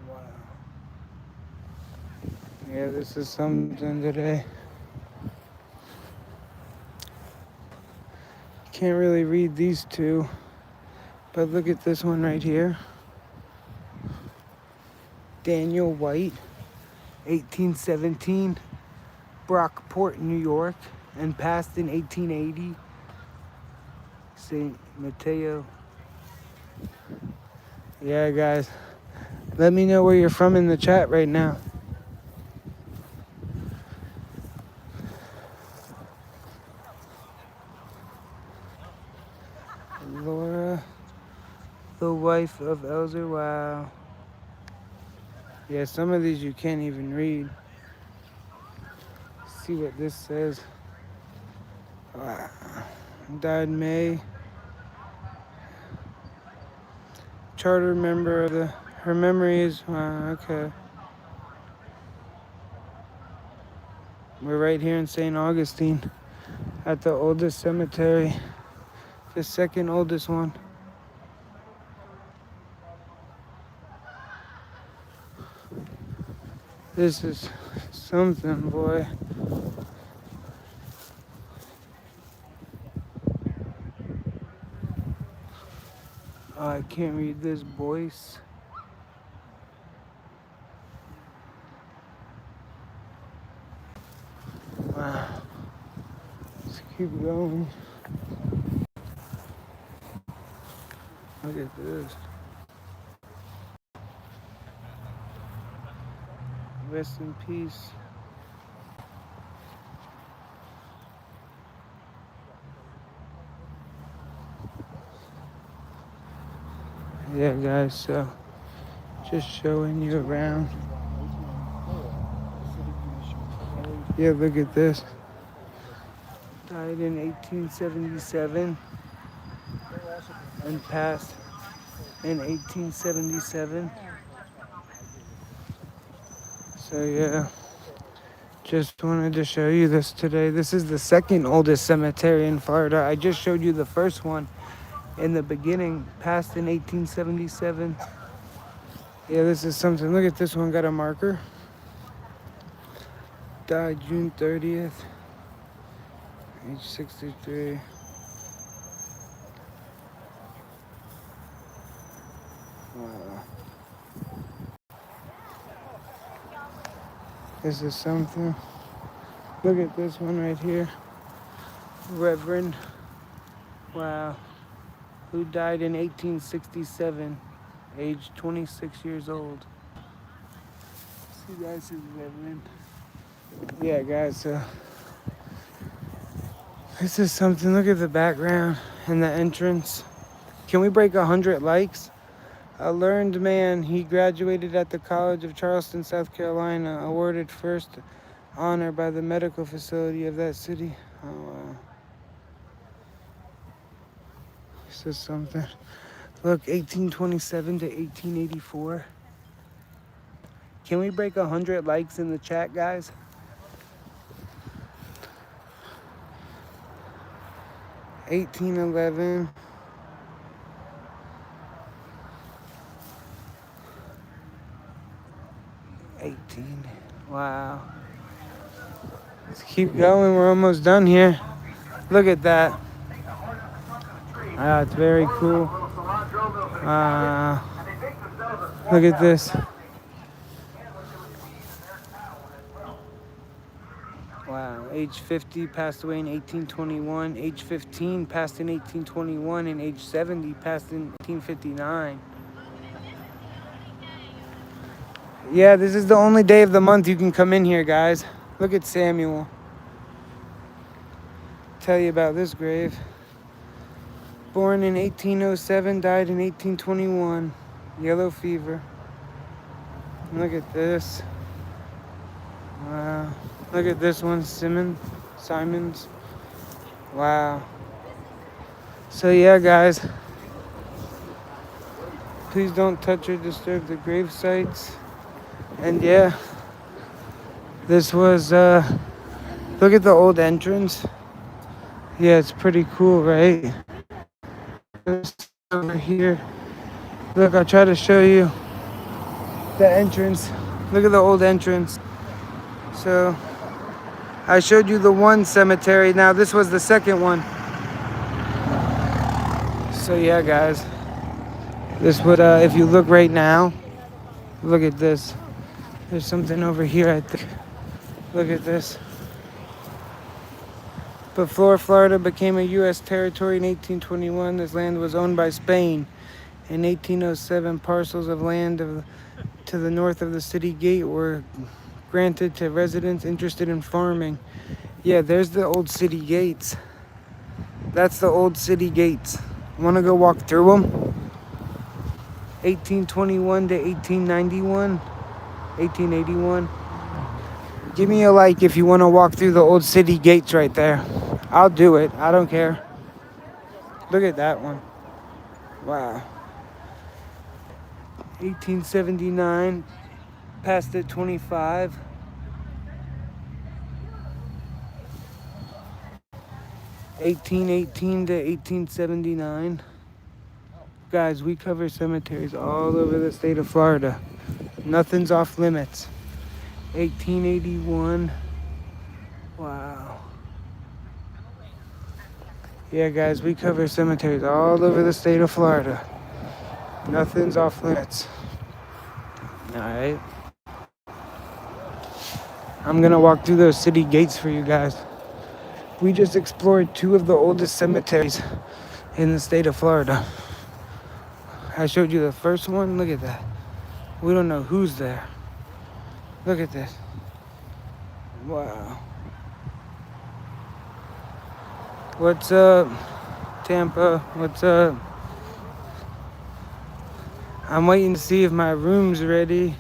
S1: Wow. Yeah, this is something today. Can't really read these two, but look at this one right here. Daniel White, 1817, Brockport, New York, and passed in 1880. St. Mateo. Yeah, guys. Let me know where you're from in the chat right now. Laura, the wife of Elzer. Wow. Yeah, some of these you can't even read. See what this says. Wow. Died May. Charter member of the. Her memory is. Wow, okay. We're right here in St. Augustine at the oldest cemetery, the second oldest one. This is something, boy. Oh, I can't read this voice. Wow. Let's keep going. Look at this. Rest in peace. Yeah, guys, so just showing you around. Yeah, look at this. Died in 1877 and passed in 1877. So yeah, just wanted to show you this today. This is the second oldest cemetery in Florida. I just showed you the first one in the beginning, passed in 1877. Yeah, this is something. Look at this one, got a marker. Died June 30th, age 63. This is something. Look at this one right here. Reverend. Wow. Who died in 1867, age 26 years old. See, guys, is Reverend. Yeah, guys, so this is something. Look at the background and the entrance. Can we break 100 likes? A learned man, he graduated at the College of Charleston, South Carolina, awarded first honor by the medical facility of that city. Oh, wow. This is something. Look, 1827 to 1884. Can we break 100 likes in the chat, guys? $18.11. $18. Wow. Let's keep going. We're almost done here. Look at that. It's very cool. Look at this. Wow. Age 50, passed away in 1821. Age 15, passed in 1821. And age 70, passed in 1859. Yeah, this is the only day of the month you can come in here, guys. Look at Samuel. Tell you about this grave. Born in 1807, died in 1821. Yellow fever. Look at this. Wow. Look at this one, Simons. Wow. So yeah, guys. Please don't touch or disturb the grave sites. And yeah, this was, look at the old entrance. Yeah, it's pretty cool, right? Over here. Look, I'll try to show you the entrance. Look at the old entrance. So, I showed you the one cemetery. Now, this was the second one. So, yeah, guys. This would, if you look right now, look at this. There's something over here, I think. Look at this. Before Florida became a U.S. territory in 1821, this land was owned by Spain. In 1807, parcels of land to the north of the city gate were granted to residents interested in farming. Yeah, there's the old city gates. That's the old city gates. Want to go walk through them? 1821 to 1891, 1881. Give me a like if you want to walk through the old city gates right there. I'll do it. I don't care. Look at that one. Wow. 1879, passed at 25. 1818 to 1879. Guys, we cover cemeteries all over the state of Florida. Nothing's off limits. 1881. Wow. Yeah, guys, we cover cemeteries all over the state of Florida. Nothing's off limits. Alright. I'm gonna walk through those city gates for you guys. We just explored two of the oldest cemeteries in the state of Florida. I showed you the first one. Look at that. We don't know who's there. Look at this. Wow. What's up, Tampa? What's up? I'm waiting to see if my room's ready.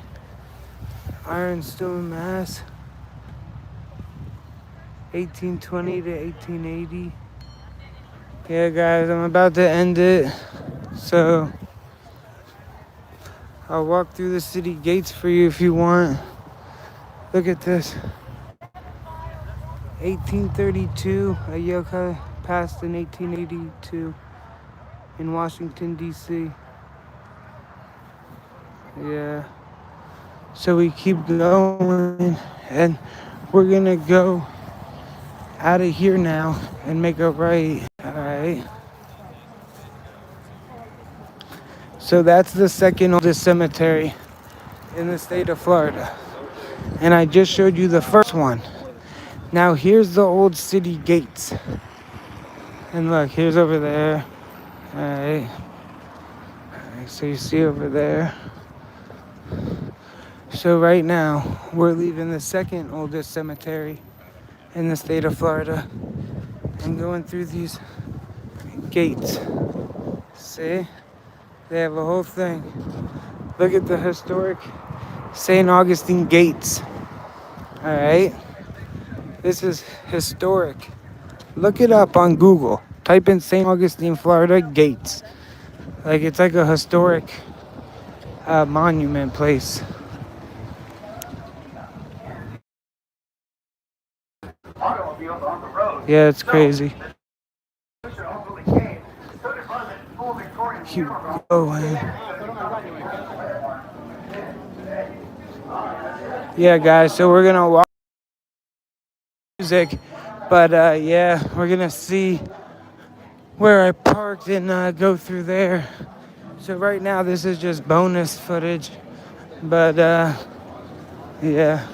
S1: Ironstone, Mass. 1820 to 1880. Yeah, guys, I'm about to end it. So, I'll walk through the city gates for you if you want. Look at this. 1832, Ayoka passed in 1882 in Washington, D.C. Yeah. So we keep going, and we're gonna go out of here now and make a right. All right. So that's the second oldest cemetery in the state of Florida. And I just showed you the first one. Now here's the old city gates. And look, here's over there. Alright. So you see over there. So right now, we're leaving the second oldest cemetery in the state of Florida and going through these gates. See? They have a whole thing. Look at the historic St. Augustine gates. Alright? This is historic. Look it up on Google. Type in St. Augustine, Florida gates. Like it's like a historic monument place. Yeah, it's crazy. Yeah, guys, so we're gonna watch music, but yeah, we're gonna see where I parked and go through there. So right now, this is just bonus footage, but yeah.